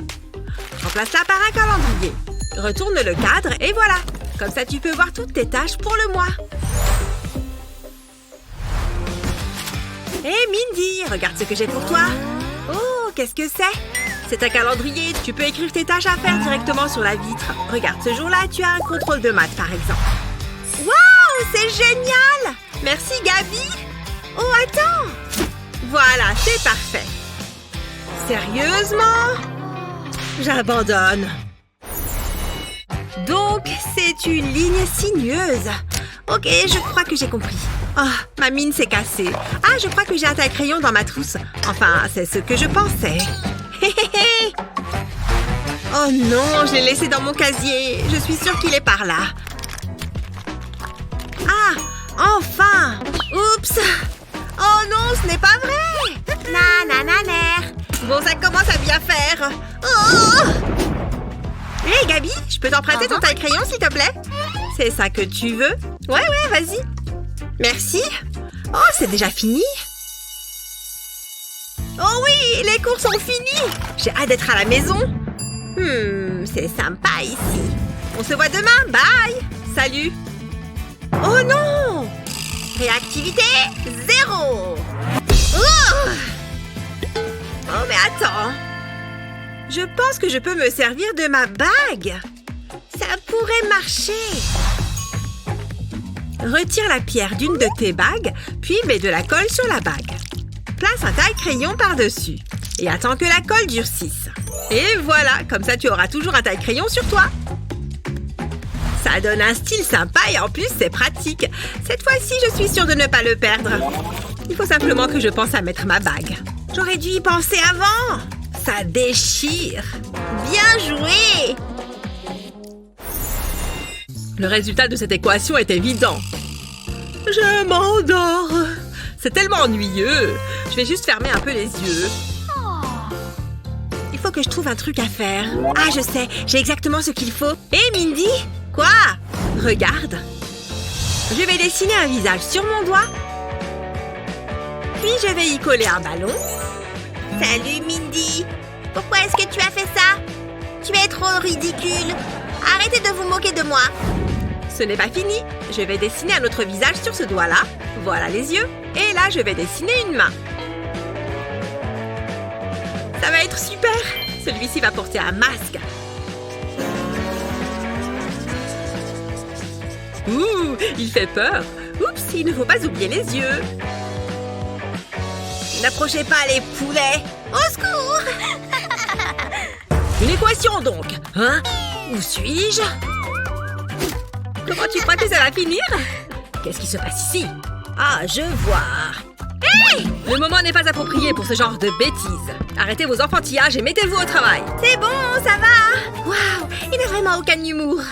Remplace-la par un calendrier. Retourne le cadre et voilà. Comme ça, tu peux voir toutes tes tâches pour le mois. Hé, Mindy, regarde ce que j'ai pour toi. Oh, qu'est-ce que c'est? C'est un calendrier. Tu peux écrire tes tâches à faire directement sur la vitre. Regarde, ce jour-là, tu as un contrôle de maths, par exemple. Waouh, c'est génial! Merci, Gabi. Oh, attends. Voilà, c'est parfait. Sérieusement? J'abandonne. Donc, c'est une ligne sinueuse. Ok, je crois que j'ai compris. Oh, ma mine s'est cassée. Ah, je crois que j'ai un taille-crayon dans ma trousse. Enfin, c'est ce que je pensais. Oh non, je l'ai laissé dans mon casier. Je suis sûre qu'il est par là. Ah, enfin! Oups! Oh non, ce n'est pas vrai! Nanananer! Bon, ça commence à bien faire. Oh! Hé, Gabi, je peux t'emprunter ton taille-crayon, s'il te plaît? C'est ça que tu veux? Ouais, vas-y. Merci. Oh, c'est déjà fini? Oh oui, les cours sont finis. J'ai hâte d'être à la maison. C'est sympa ici. On se voit demain, bye. Salut. Oh non! Réactivité 0. Oh, mais attends. Je pense que je peux me servir de ma bague. Ça pourrait marcher. Retire la pierre d'une de tes bagues, puis mets de la colle sur la bague. Place un taille-crayon par-dessus et attends que la colle durcisse. Et voilà, comme ça tu auras toujours un taille-crayon sur toi. Ça donne un style sympa et en plus c'est pratique. Cette fois-ci, je suis sûre de ne pas le perdre. Il faut simplement que je pense à mettre ma bague. J'aurais dû y penser avant. Ça déchire. Bien joué! Le résultat de cette équation est évident. Je m'endors. C'est tellement ennuyeux. Je vais juste fermer un peu les yeux. Il faut que je trouve un truc à faire. Ah, je sais. J'ai exactement ce qu'il faut. Hé, Mindy! Quoi? Regarde. Je vais dessiner un visage sur mon doigt. Puis je vais y coller un ballon. Salut, Mindy. Pourquoi est-ce que tu as fait ça? Tu es trop ridicule. Arrêtez de vous moquer de moi. Ce n'est pas fini. Je vais dessiner un autre visage sur ce doigt-là. Voilà les yeux. Et là, je vais dessiner une main. Ça va être super. Celui-ci va porter un masque. Ouh, il fait peur. Oups, il ne faut pas oublier les yeux. N'approchez pas les poulets. Au secours! Une équation donc. Hein? Où suis-je? Comment tu crois que ça va finir? Qu'est-ce qui se passe ici? Ah, je vois. Hey! Le moment n'est pas approprié pour ce genre de bêtises. Arrêtez vos enfantillages et mettez-vous au travail. C'est bon, ça va. Waouh, il n'a vraiment aucun humour.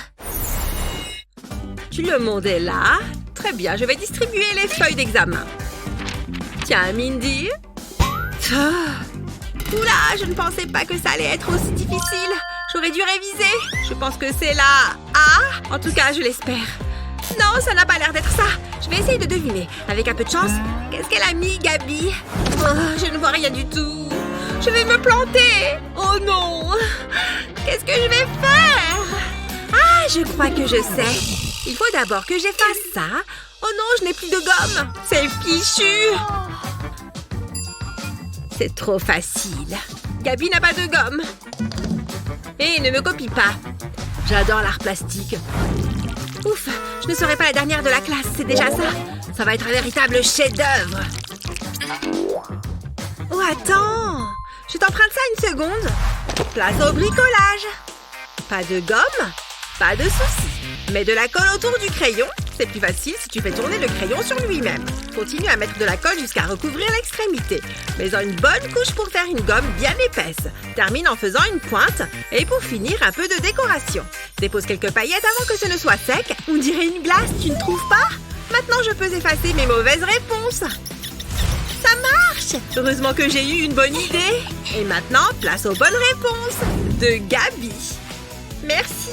Le monde est là. Très bien, je vais distribuer les feuilles d'examen. Tiens, Mindy. Oula, je ne pensais pas que ça allait être aussi difficile. J'aurais dû réviser. Je pense que c'est la A. En tout cas, je l'espère. Non, ça n'a pas l'air d'être ça. Je vais essayer de deviner. Avec un peu de chance, qu'est-ce qu'elle a mis, Gabi? Oh, je ne vois rien du tout. Je vais me planter. Oh non. Qu'est-ce que je vais faire? Ah, je crois que je sais. Il faut d'abord que j'efface ça. Oh non, je n'ai plus de gomme. C'est fichu. C'est trop facile. Gabi n'a pas de gomme. Et ne me copie pas. J'adore l'art plastique. Ouf, je ne serai pas la dernière de la classe, c'est déjà ça. Ça va être un véritable chef-d'œuvre. Oh, attends. Je t'emprunte ça une seconde. Place au bricolage. Pas de gomme, pas de souci. Mets de la colle autour du crayon. C'est plus facile si tu fais tourner le crayon sur lui-même. Continue à mettre de la colle jusqu'à recouvrir l'extrémité. Mets-en une bonne couche pour faire une gomme bien épaisse. Termine en faisant une pointe. Et pour finir, un peu de décoration. Dépose quelques paillettes avant que ce ne soit sec. On dirait une glace, tu ne trouves pas? Maintenant, je peux effacer mes mauvaises réponses. Ça marche! Heureusement que j'ai eu une bonne idée. Et maintenant, place aux bonnes réponses. De Gabi. Merci.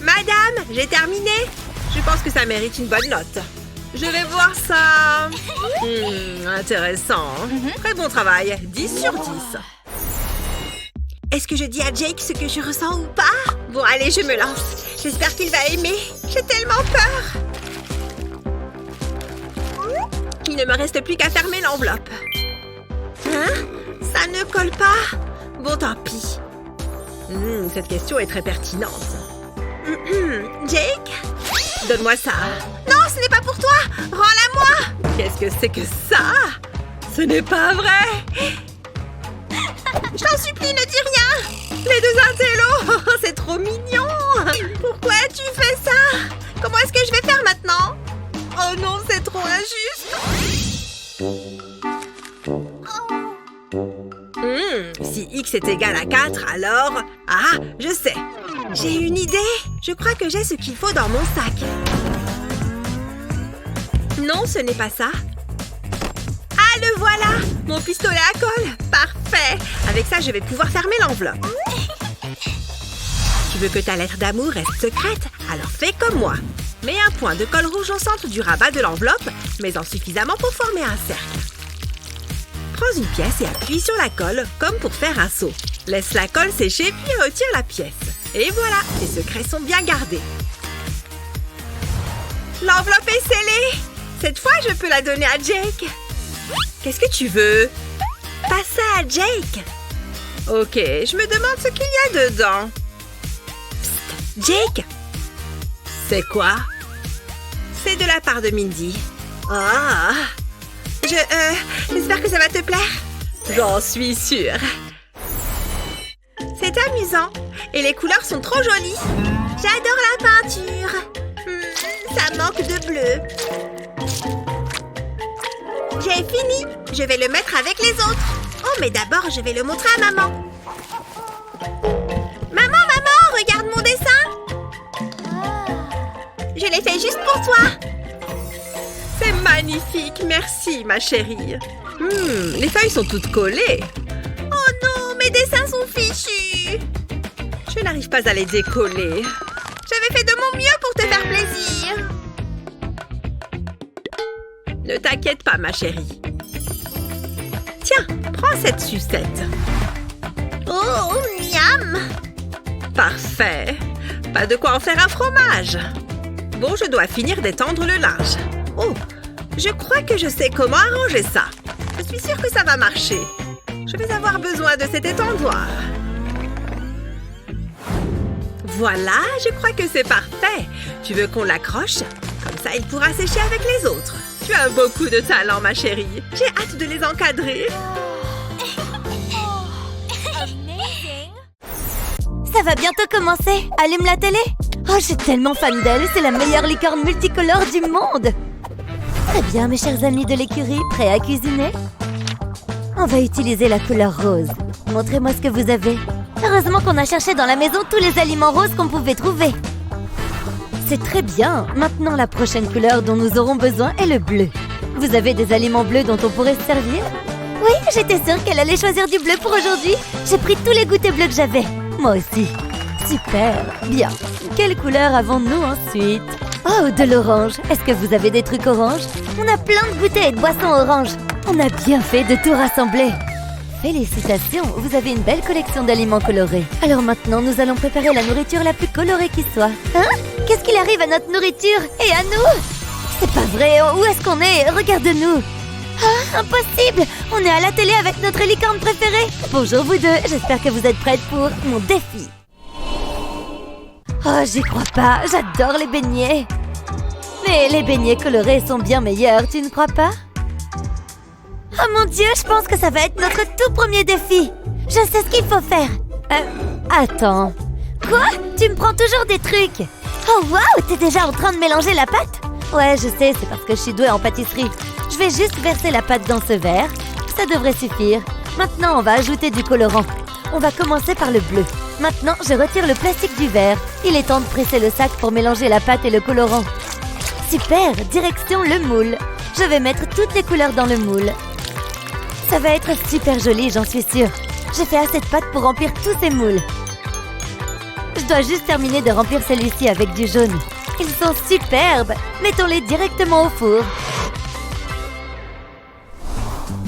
Madame, j'ai terminé. Je pense que ça mérite une bonne note. Je vais voir ça. Intéressant. Très bon travail. 10 sur 10. Est-ce que je dis à Jake ce que je ressens ou pas? Bon, allez, je me lance. J'espère qu'il va aimer. J'ai tellement peur. Il ne me reste plus qu'à fermer l'enveloppe. Hein? Ça ne colle pas? Bon, tant pis. Cette question est très pertinente. Jake? Donne-moi ça. Non, ce n'est pas pour toi. Rends-la-moi. Qu'est-ce que c'est que ça? Ce n'est pas vrai! Je t'en supplie, ne dis rien! Les deux intellos! C'est trop mignon! Pourquoi tu fais ça? Comment est-ce que je vais faire maintenant? Oh non, c'est trop injuste! Si x est égal à 4, alors... Ah, je sais! J'ai une idée! Je crois que j'ai ce qu'il faut dans mon sac. Non, ce n'est pas ça. Ah, le voilà! Mon pistolet à colle! Parfait! Avec ça, je vais pouvoir fermer l'enveloppe. Tu veux que ta lettre d'amour reste secrète? Alors fais comme moi. Mets un point de colle rouge au centre du rabat de l'enveloppe, mais en suffisamment pour former un cercle. Prends une pièce et appuie sur la colle, comme pour faire un seau. Laisse la colle sécher, puis retire la pièce. Et voilà, tes secrets sont bien gardés. L'enveloppe est scellée! Cette fois, je peux la donner à Jake. Qu'est-ce que tu veux? Passe ça à Jake. Ok, je me demande ce qu'il y a dedans. Psst, Jake! C'est quoi? C'est de la part de Mindy. Ah! J'espère que ça va te plaire. J'en suis sûre. C'est amusant. Et les couleurs sont trop jolies. J'adore la peinture. Ça manque de bleu. J'ai fini. Je vais le mettre avec les autres. Oh, mais d'abord, je vais le montrer à maman. Maman, regarde mon dessin. Je l'ai fait juste pour toi. C'est magnifique, merci ma chérie. Les feuilles sont toutes collées. Oh non, mes dessins sont fichus. Je n'arrive pas à les décoller. J'avais fait de mon mieux pour te faire plaisir. Ne t'inquiète pas ma chérie. Tiens, prends cette sucette. Oh, miam. Parfait. Pas de quoi en faire un fromage. Bon, je dois finir d'étendre le linge. Oh, je crois que je sais comment arranger ça. Je suis sûre que ça va marcher. Je vais avoir besoin de cet étendoir. Voilà, je crois que c'est parfait. Tu veux qu'on l'accroche? Comme ça, il pourra sécher avec les autres. Tu as beaucoup de talent, ma chérie. J'ai hâte de les encadrer. Ça va bientôt commencer. Allume la télé. Oh, je suis tellement fan d'elle. C'est la meilleure licorne multicolore du monde. Très bien, mes chers amis de l'écurie, prêts à cuisiner? On va utiliser la couleur rose. Montrez-moi ce que vous avez. Heureusement qu'on a cherché dans la maison tous les aliments roses qu'on pouvait trouver. C'est très bien. Maintenant, la prochaine couleur dont nous aurons besoin est le bleu. Vous avez des aliments bleus dont on pourrait se servir? Oui, j'étais sûre qu'elle allait choisir du bleu pour aujourd'hui. J'ai pris tous les goûters bleus que j'avais. Moi aussi. Super. Bien. Quelle couleur avons-nous ensuite? Oh, de l'orange. Est-ce que vous avez des trucs oranges? On a plein de goûters et de boissons oranges. On a bien fait de tout rassembler. Félicitations, vous avez une belle collection d'aliments colorés. Alors maintenant, nous allons préparer la nourriture la plus colorée qui soit. Hein? Qu'est-ce qu'il arrive à notre nourriture? Et à nous? C'est pas vrai, où est-ce qu'on est? Regarde-nous. Ah, impossible! On est à la télé avec notre licorne préférée. Bonjour vous deux, j'espère que vous êtes prêtes pour mon défi. Oh, j'y crois pas, j'adore les beignets. Mais les beignets colorés sont bien meilleurs, tu ne crois pas? Oh mon Dieu, je pense que ça va être notre tout premier défi. Je sais ce qu'il faut faire. Attends. Quoi? Tu me prends toujours des trucs. Oh waouh, t'es déjà en train de mélanger la pâte? Ouais, je sais, c'est parce que je suis douée en pâtisserie. Je vais juste verser la pâte dans ce verre. Ça devrait suffire. Maintenant, on va ajouter du colorant. On va commencer par le bleu. Maintenant, je retire le plastique du verre. Il est temps de presser le sac pour mélanger la pâte et le colorant. Super, direction le moule. Je vais mettre toutes les couleurs dans le moule. Ça va être super joli, j'en suis sûre. J'ai fait assez de pâte pour remplir tous ces moules. Je dois juste terminer de remplir celui-ci avec du jaune. Ils sont superbes. Mettons-les directement au four.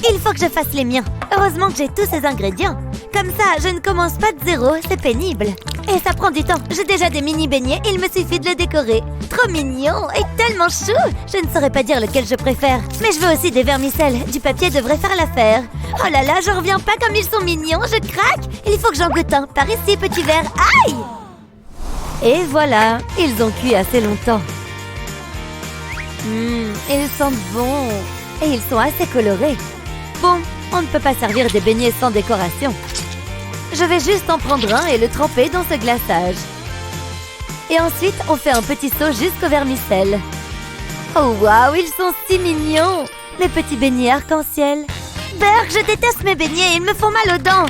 Il faut que je fasse les miens. Heureusement que j'ai tous ces ingrédients. Comme ça, je ne commence pas de zéro, c'est pénible. Et ça prend du temps. J'ai déjà des mini beignets, il me suffit de les décorer. Trop mignon et tellement chou. Je ne saurais pas dire lequel je préfère. Mais je veux aussi des vermicelles. Du papier devrait faire l'affaire. Oh là là, je reviens pas comme ils sont mignons, je craque. Il faut que j'en goûte un. Par ici, petit verre. Aïe! Et voilà, ils ont cuit assez longtemps. Ils sentent bon. et ils sont assez colorés. Bon, on ne peut pas servir des beignets sans décoration. Je vais juste en prendre un et le tremper dans ce glaçage. Et ensuite, on fait un petit saut jusqu'au vermicelle. Oh waouh, ils sont si mignons! Mes petits beignets arc-en-ciel. Berg, je déteste mes beignets, ils me font mal aux dents.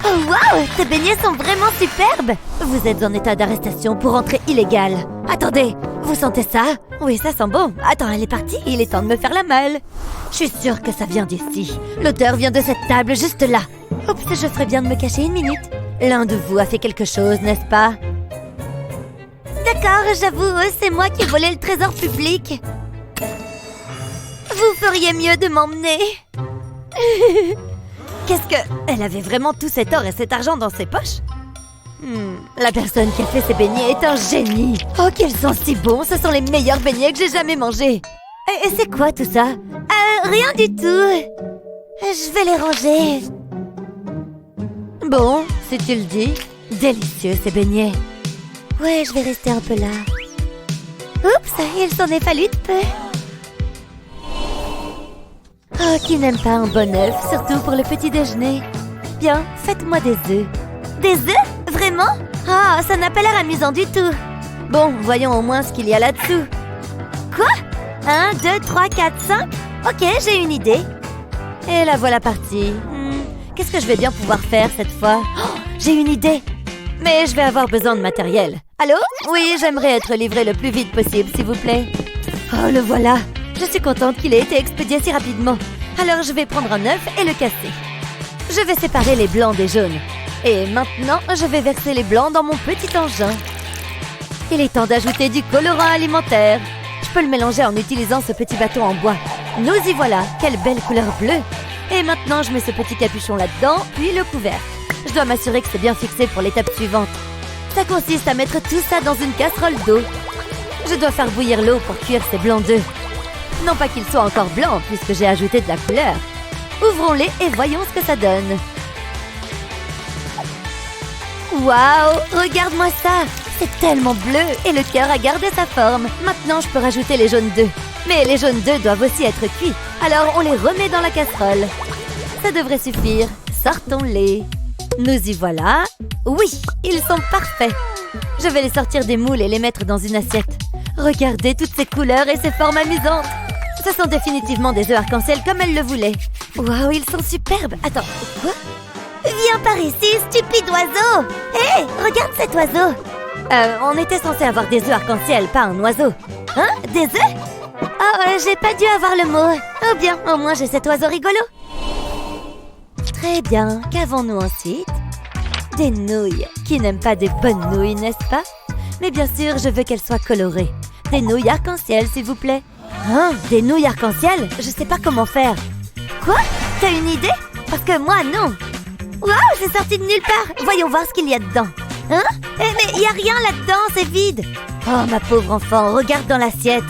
Oh waouh, ces beignets sont vraiment superbes. Vous êtes en état d'arrestation pour entrée illégale. Attendez, vous sentez ça? Oui, ça sent bon. Attends, elle est partie, il est temps de me faire la malle. Je suis sûre que ça vient d'ici. L'odeur vient de cette table juste là. Oups, je ferais bien de me cacher une minute. L'un de vous a fait quelque chose, n'est-ce pas? D'accord, j'avoue, c'est moi qui ai volé le trésor public. Vous feriez mieux de m'emmener. Qu'est-ce que... Elle avait vraiment tout cet or et cet argent dans ses poches? La personne qui a fait ces beignets est un génie. Oh, qu'ils sont si bons, ce sont les meilleurs beignets que j'ai jamais mangés. Et c'est quoi tout ça? Rien du tout. Je vais les ranger. Bon, si tu le dis. Délicieux ces beignets. Ouais, je vais rester un peu là. Oups, il s'en est fallu de peu. Oh, qui n'aime pas un bon œuf, surtout pour le petit déjeuner? Bien, faites-moi des œufs. Des œufs? Vraiment? Ah, ça n'a pas l'air amusant du tout. Bon, voyons au moins ce qu'il y a là-dessous. Quoi? 1, 2, 3, 4, 5? Ok, j'ai une idée. Et la voilà partie. Qu'est-ce que je vais bien pouvoir faire cette fois? Oh, j'ai une idée. Mais je vais avoir besoin de matériel. Allô? Oui, j'aimerais être livré le plus vite possible, s'il vous plaît. Oh, le voilà. Je suis contente qu'il ait été expédié si rapidement. Alors je vais prendre un œuf et le casser. Je vais séparer les blancs des jaunes. Et maintenant, je vais verser les blancs dans mon petit engin. Il est temps d'ajouter du colorant alimentaire. Je peux le mélanger en utilisant ce petit bâton en bois. Nous y voilà, quelle belle couleur bleue. Et maintenant, je mets ce petit capuchon là-dedans, puis le couvercle. Je dois m'assurer que c'est bien fixé pour l'étape suivante. Ça consiste à mettre tout ça dans une casserole d'eau. Je dois faire bouillir l'eau pour cuire ces blancs d'œufs. Non pas qu'ils soient encore blancs, puisque j'ai ajouté de la couleur. Ouvrons-les et voyons ce que ça donne. Waouh, regarde-moi ça. C'est tellement bleu et le cœur a gardé sa forme. Maintenant, je peux rajouter les jaunes d'œufs. Mais les jaunes d'œufs doivent aussi être cuits. Alors, on les remet dans la casserole. Ça devrait suffire. Sortons-les. Nous y voilà. Oui, ils sont parfaits. Je vais les sortir des moules et les mettre dans une assiette. Regardez toutes ces couleurs et ces formes amusantes. Ce sont définitivement des œufs arc-en-ciel comme elle le voulait. Waouh, ils sont superbes. Attends, quoi? Viens par ici, stupide oiseau. Hé, regarde cet oiseau. On était censé avoir des œufs arc-en-ciel, pas un oiseau. Hein? Des œufs? Oh, j'ai pas dû avoir le mot. Oh bien, au moins j'ai cet oiseau rigolo. Très bien, qu'avons-nous ensuite? Des nouilles. Qui n'aime pas des bonnes nouilles, n'est-ce pas? Mais bien sûr, je veux qu'elles soient colorées. Des nouilles arc-en-ciel, s'il vous plaît. Hein? Des nouilles arc-en-ciel? Je sais pas comment faire. Quoi? T'as une idée? Parce que moi, non. Waouh, c'est sorti de nulle part. Voyons voir ce qu'il y a dedans. Hein? Mais il y a rien là-dedans, c'est vide. Oh, ma pauvre enfant, regarde dans l'assiette.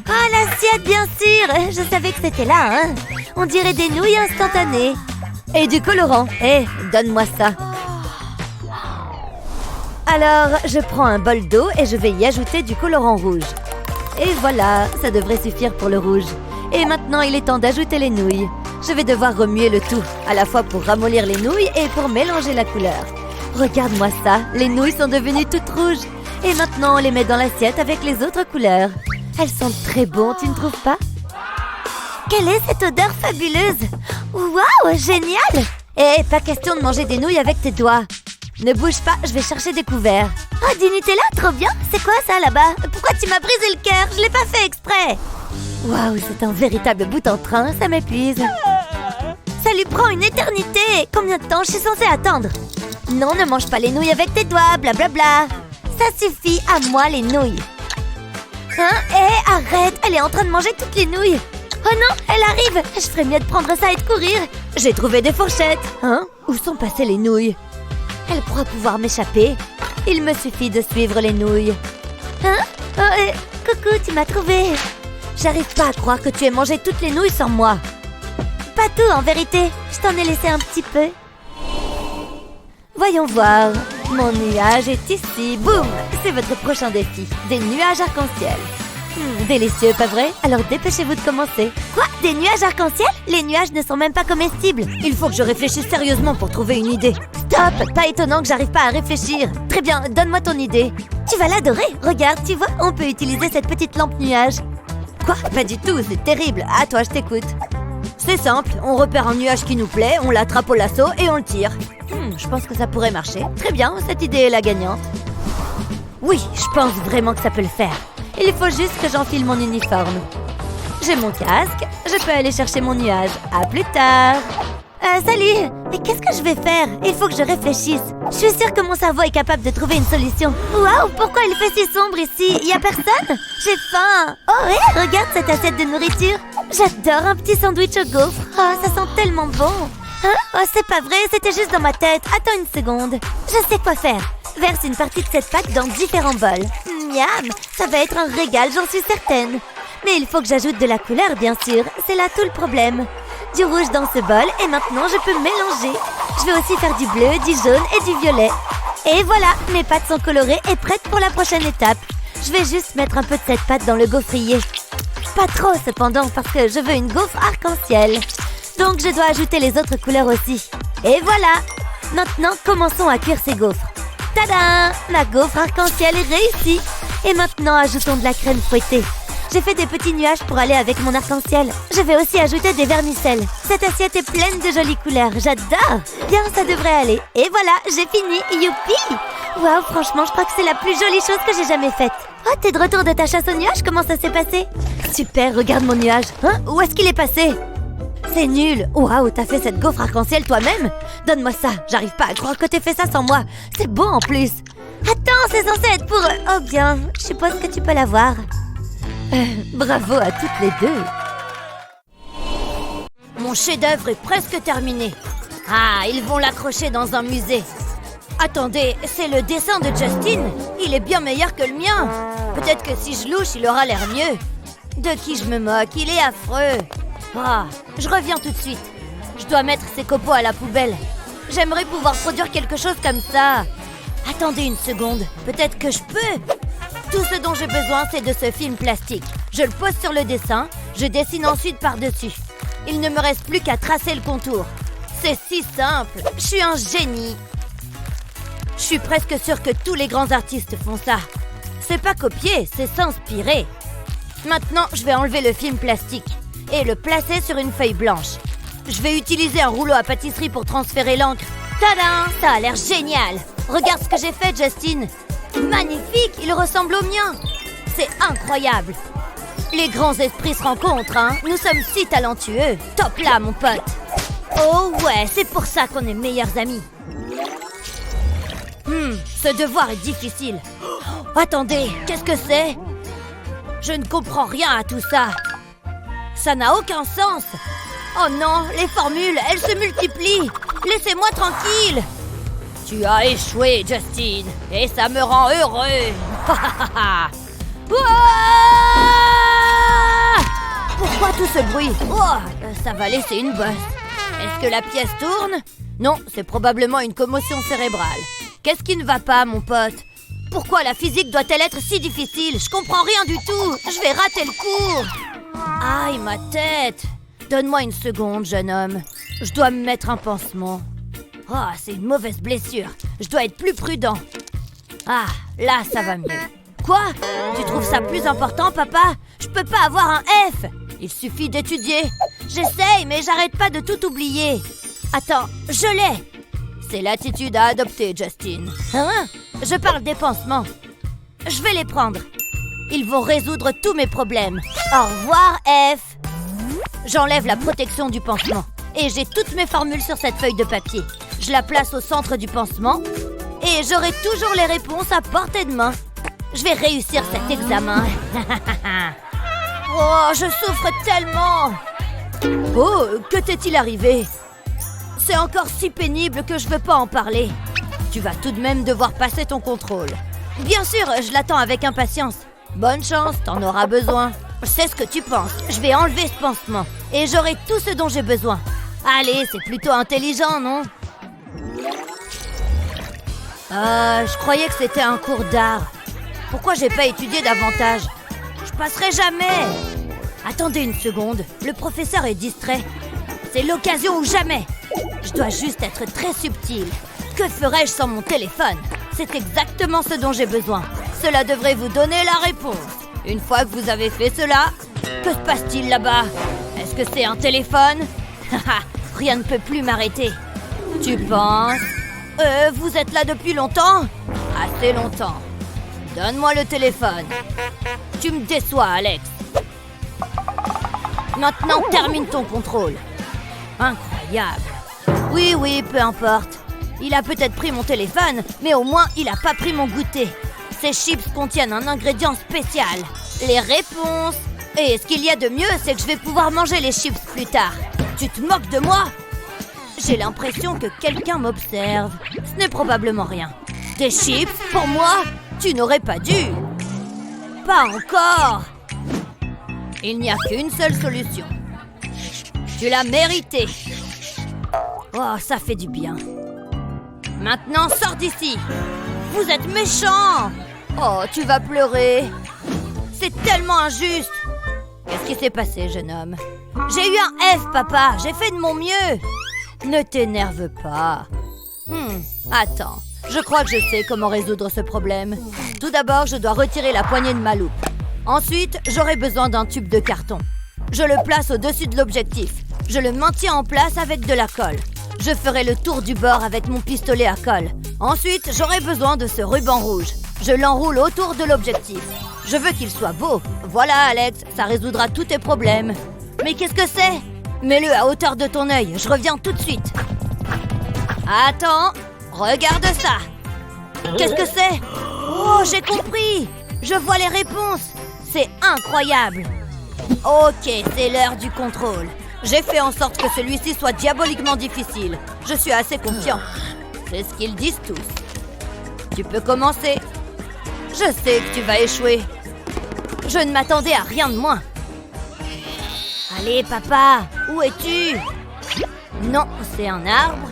Oh, l'assiette, bien sûr. Je savais que c'était là, hein. On dirait des nouilles instantanées. Et du colorant. Hé, donne-moi ça. Alors, je prends un bol d'eau et je vais y ajouter du colorant rouge. Et voilà, ça devrait suffire pour le rouge. Et maintenant, il est temps d'ajouter les nouilles. Je vais devoir remuer le tout, à la fois pour ramollir les nouilles et pour mélanger la couleur. Regarde-moi ça, les nouilles sont devenues toutes rouges. Et maintenant, on les met dans l'assiette avec les autres couleurs. Elles sentent très bon, tu ne trouves pas? Quelle est cette odeur fabuleuse? Waouh, génial! Et pas question de manger des nouilles avec tes doigts. Ne bouge pas, je vais chercher des couverts. Oh, du Nutella, trop bien! C'est quoi ça là-bas? Pourquoi tu m'as brisé le cœur? Je l'ai pas fait exprès! Waouh, c'est un véritable bout en train, ça m'épuise. Ça lui prend une éternité! Combien de temps je suis censée attendre? Non, ne mange pas les nouilles avec tes doigts, blablabla. Ça suffit, à moi les nouilles. Hein? Hé, arrête! Elle est en train de manger toutes les nouilles. Oh non, elle arrive! Je ferais mieux de prendre ça et de courir. J'ai trouvé des fourchettes. Hein? Où sont passées les nouilles? Elle croit pouvoir m'échapper. Il me suffit de suivre les nouilles. Hein? Oh, coucou, tu m'as trouvé. J'arrive pas à croire que tu aies mangé toutes les nouilles sans moi. Pas tout, en vérité. Je t'en ai laissé un petit peu. Voyons voir. Mon nuage est ici. Boum! C'est votre prochain défi. Des nuages arc-en-ciel. Délicieux, pas vrai? Alors dépêchez-vous de commencer. Quoi? Des nuages arc-en-ciel? Les nuages ne sont même pas comestibles. Il faut que je réfléchisse sérieusement pour trouver une idée. Stop! Pas étonnant que j'arrive pas à réfléchir. Très bien, donne-moi ton idée. Tu vas l'adorer. Regarde, tu vois, on peut utiliser cette petite lampe nuage. Quoi? Pas du tout, c'est terrible. À toi, je t'écoute. C'est simple, on repère un nuage qui nous plaît, on l'attrape au lasso et on le tire. Je pense que ça pourrait marcher. Très bien, cette idée est la gagnante. Oui, je pense vraiment que ça peut le faire. Il faut juste que j'enfile mon uniforme. J'ai mon casque, je peux aller chercher mon nuage. À plus tard. Salut! Mais qu'est-ce que je vais faire? Il faut que je réfléchisse. Je suis sûre que mon cerveau est capable de trouver une solution. Waouh! Pourquoi il fait si sombre ici? Y a personne? J'ai faim! Oh ouais! Regarde cette assiette de nourriture! J'adore un petit sandwich au gaufre! Oh, ça sent tellement bon! Hein? Oh, c'est pas vrai, c'était juste dans ma tête. Attends une seconde. Je sais quoi faire. Verse une partie de cette pâte dans différents bols. Miam! Ça va être un régal, j'en suis certaine. Mais il faut que j'ajoute de la couleur, bien sûr. C'est là tout le problème. Du rouge dans ce bol et maintenant je peux mélanger. Je vais aussi faire du bleu, du jaune et du violet. Et voilà, mes pâtes sont colorées et prêtes pour la prochaine étape. Je vais juste mettre un peu de cette pâte dans le gaufrier. Pas trop cependant parce que je veux une gaufre arc-en-ciel. Donc je dois ajouter les autres couleurs aussi. Et voilà! Maintenant, commençons à cuire ces gaufres. Tada! Ma gaufre arc-en-ciel est réussie. Et maintenant, ajoutons de la crème fouettée. J'ai fait des petits nuages pour aller avec mon arc-en-ciel. Je vais aussi ajouter des vermicelles. Cette assiette est pleine de jolies couleurs. J'adore! Bien, ça devrait aller. Et voilà, j'ai fini. Youpi! Waouh, franchement, je crois que c'est la plus jolie chose que j'ai jamais faite. Oh, t'es de retour de ta chasse aux nuages? Comment ça s'est passé? Super, regarde mon nuage. Hein? Où est-ce qu'il est passé? C'est nul! Waouh, t'as fait cette gaufre arc-en-ciel toi-même? Donne-moi ça, j'arrive pas à croire que t'aies fait ça sans moi. C'est beau en plus. Attends, c'est censé être pour... Oh bien, je suppose que tu peux l'avoir. Bravo à toutes les deux. Mon chef-d'œuvre est presque terminé. Ah, ils vont l'accrocher dans un musée. Attendez, c'est le dessin de Justin? Il est bien meilleur que le mien. Peut-être que si je louche, il aura l'air mieux. De qui je me moque? Il est affreux. Ah, je reviens tout de suite. Je dois mettre ces copeaux à la poubelle. J'aimerais pouvoir produire quelque chose comme ça. Attendez une seconde, peut-être que je peux. Tout ce dont j'ai besoin, c'est de ce film plastique. Je le pose sur le dessin, je dessine ensuite par-dessus. Il ne me reste plus qu'à tracer le contour. C'est si simple, je suis un génie. Je suis presque sûre que tous les grands artistes font ça. C'est pas copier, c'est s'inspirer. Maintenant, je vais enlever le film plastique et le placer sur une feuille blanche. Je vais utiliser un rouleau à pâtisserie pour transférer l'encre. Tadam! Ça a l'air génial! Regarde ce que j'ai fait, Justin! Magnifique! Il ressemble au mien! C'est incroyable! Les grands esprits se rencontrent, hein? Nous sommes si talentueux! Top là, mon pote! Oh ouais, c'est pour ça qu'on est meilleurs amis! Ce devoir est difficile. Oh, attendez, qu'est-ce que c'est? Je ne comprends rien à tout ça. Ça n'a aucun sens. Oh non, les formules, elles se multiplient. Laissez-moi tranquille. Tu as échoué, Justin, et ça me rend heureux. Pourquoi tout ce bruit? Ça va laisser une bosse. Est-ce que la pièce tourne? Non, c'est probablement une commotion cérébrale. Qu'est-ce qui ne va pas, mon pote? Pourquoi la physique doit-elle être si difficile? Je comprends rien du tout. Je vais rater le cours. Aïe, ma tête. Donne-moi une seconde, jeune homme. Je dois me mettre un pansement. Oh, c'est une mauvaise blessure. Je dois être plus prudent. Ah, là, ça va mieux. Quoi? Tu trouves ça plus important, papa? Je peux pas avoir un F. Il suffit d'étudier. J'essaye, mais j'arrête pas de tout oublier. Attends, je l'ai. C'est l'attitude à adopter, Justin. Hein? Je parle des pansements. Je vais les prendre. Ils vont résoudre tous mes problèmes. Au revoir, F. J'enlève la protection du pansement. Et j'ai toutes mes formules sur cette feuille de papier. Je la place au centre du pansement. Et j'aurai toujours les réponses à portée de main. Je vais réussir cet examen. Oh, je souffre tellement. Oh, que t'est-il arrivé? C'est encore si pénible que je veux pas en parler. Tu vas tout de même devoir passer ton contrôle. Bien sûr, je l'attends avec impatience. Bonne chance, t'en auras besoin. Je sais ce que tu penses. Je vais enlever ce pansement. Et j'aurai tout ce dont j'ai besoin. Allez, c'est plutôt intelligent, non? Je croyais que c'était un cours d'art. Pourquoi j'ai pas étudié davantage? Je passerait jamais. Attendez une seconde, le professeur est distrait. C'est l'occasion ou jamais. Je dois juste être très subtil. Que ferais-je sans mon téléphone? C'est exactement ce dont j'ai besoin. Cela devrait vous donner la réponse. Une fois que vous avez fait cela, que se passe-t-il là-bas? Est-ce que c'est un téléphone? Rien ne peut plus m'arrêter. Tu penses? Vous êtes là depuis longtemps? Assez longtemps. Donne-moi le téléphone. Tu me déçois, Alex. Maintenant, termine ton contrôle. Incroyable. Oui, peu importe. Il a peut-être pris mon téléphone, mais au moins, il a pas pris mon goûter. Ces chips contiennent un ingrédient spécial. Les réponses. Et ce qu'il y a de mieux, c'est que je vais pouvoir manger les chips plus tard. Tu te moques de moi? J'ai l'impression que quelqu'un m'observe. Ce n'est probablement rien. Des chips pour moi? Tu n'aurais pas dû. Pas encore. Il n'y a qu'une seule solution. Tu l'as mérité. Oh, ça fait du bien. Maintenant, sors d'ici. Vous êtes méchant. Oh, tu vas pleurer. C'est tellement injuste. Qu'est-ce qui s'est passé, jeune homme? J'ai eu un F, papa. J'ai fait de mon mieux. Ne t'énerve pas. Attends. Je crois que je sais comment résoudre ce problème. Tout d'abord, je dois retirer la poignée de ma loupe. Ensuite, j'aurai besoin d'un tube de carton. Je le place au-dessus de l'objectif. Je le maintiens en place avec de la colle. Je ferai le tour du bord avec mon pistolet à colle. Ensuite, j'aurai besoin de ce ruban rouge. Je l'enroule autour de l'objectif. Je veux qu'il soit beau. Voilà, Alex, ça résoudra tous tes problèmes. Mais qu'est-ce que c'est? Mets-le à hauteur de ton œil. Je reviens tout de suite. Attends, regarde ça. Qu'est-ce que c'est? Oh, j'ai compris. Je vois les réponses. C'est incroyable. Ok, c'est l'heure du contrôle. J'ai fait en sorte que celui-ci soit diaboliquement difficile. Je suis assez confiant. C'est ce qu'ils disent tous. Tu peux commencer. Je sais que tu vas échouer. Je ne m'attendais à rien de moins. Allez, papa, où es-tu? Non, c'est un arbre.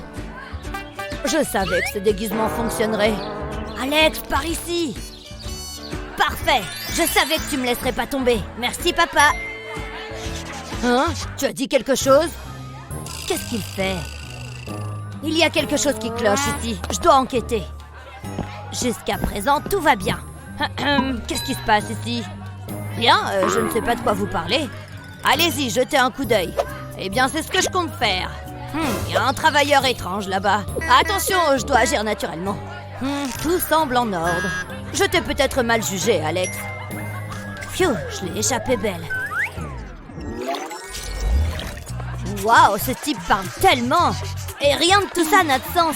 Je savais que ce déguisement fonctionnerait. Alex, par ici. Parfait. Je savais que tu me laisserais pas tomber. Merci, papa. Hein? Tu as dit quelque chose? Qu'est-ce qu'il fait? Il y a quelque chose qui cloche ici. Je dois enquêter. Jusqu'à présent, tout va bien. Qu'est-ce qui se passe ici? Rien, je ne sais pas de quoi vous parlez. Allez-y, jetez un coup d'œil. Eh bien, c'est ce que je compte faire. Il y a un travailleur étrange là-bas. Attention, je dois agir naturellement. Tout semble en ordre. Je t'ai peut-être mal jugé, Alex. Phew, je l'ai échappé belle. Waouh, ce type parle tellement. Et rien de tout ça n'a de sens.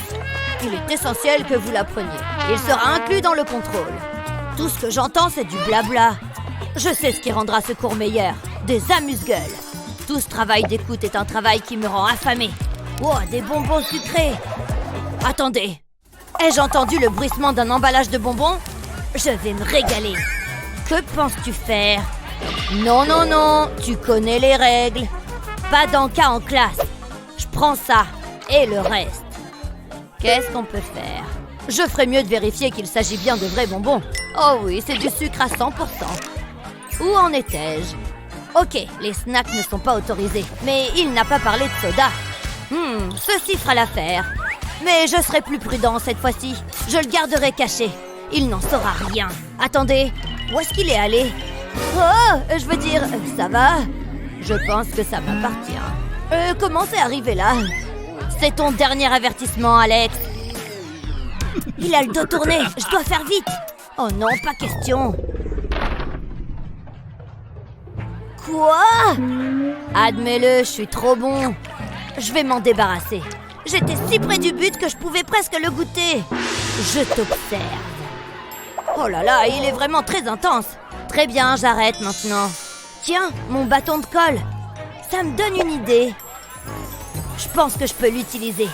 Il est essentiel que vous l'appreniez. Il sera inclus dans le contrôle. Tout ce que j'entends, c'est du blabla. Je sais ce qui rendra ce cours meilleur. Des amuse-gueules. Tout ce travail d'écoute est un travail qui me rend affamée. Oh, des bonbons sucrés. Attendez. Ai-je entendu le bruissement d'un emballage de bonbons? Je vais me régaler. Que penses-tu faire? Non, non, non. Tu connais les règles. Pas d'encas en classe. Je prends ça. Et le reste. Qu'est-ce qu'on peut faire? Je ferais mieux de vérifier qu'il s'agit bien de vrais bonbons. Oh oui, c'est du sucre à 100%. Où en étais-je? Ok, les snacks ne sont pas autorisés. Mais il n'a pas parlé de soda. Ceci fera l'affaire. Mais je serai plus prudent cette fois-ci. Je le garderai caché. Il n'en saura rien. Attendez, où est-ce qu'il est allé? Oh, je veux dire, ça va? Je pense que ça m'appartient. Comment c'est arrivé là? C'est ton dernier avertissement, Alex. Il a le dos tourné. Je dois faire vite. Oh non, pas question. Quoi? Admets-le, je suis trop bon. Je vais m'en débarrasser. J'étais si près du but que je pouvais presque le goûter. Je t'observe. Oh là là, il est vraiment très intense. Très bien, j'arrête maintenant. Tiens, mon bâton de colle. Ça me donne une idée. Je pense que je peux l'utiliser.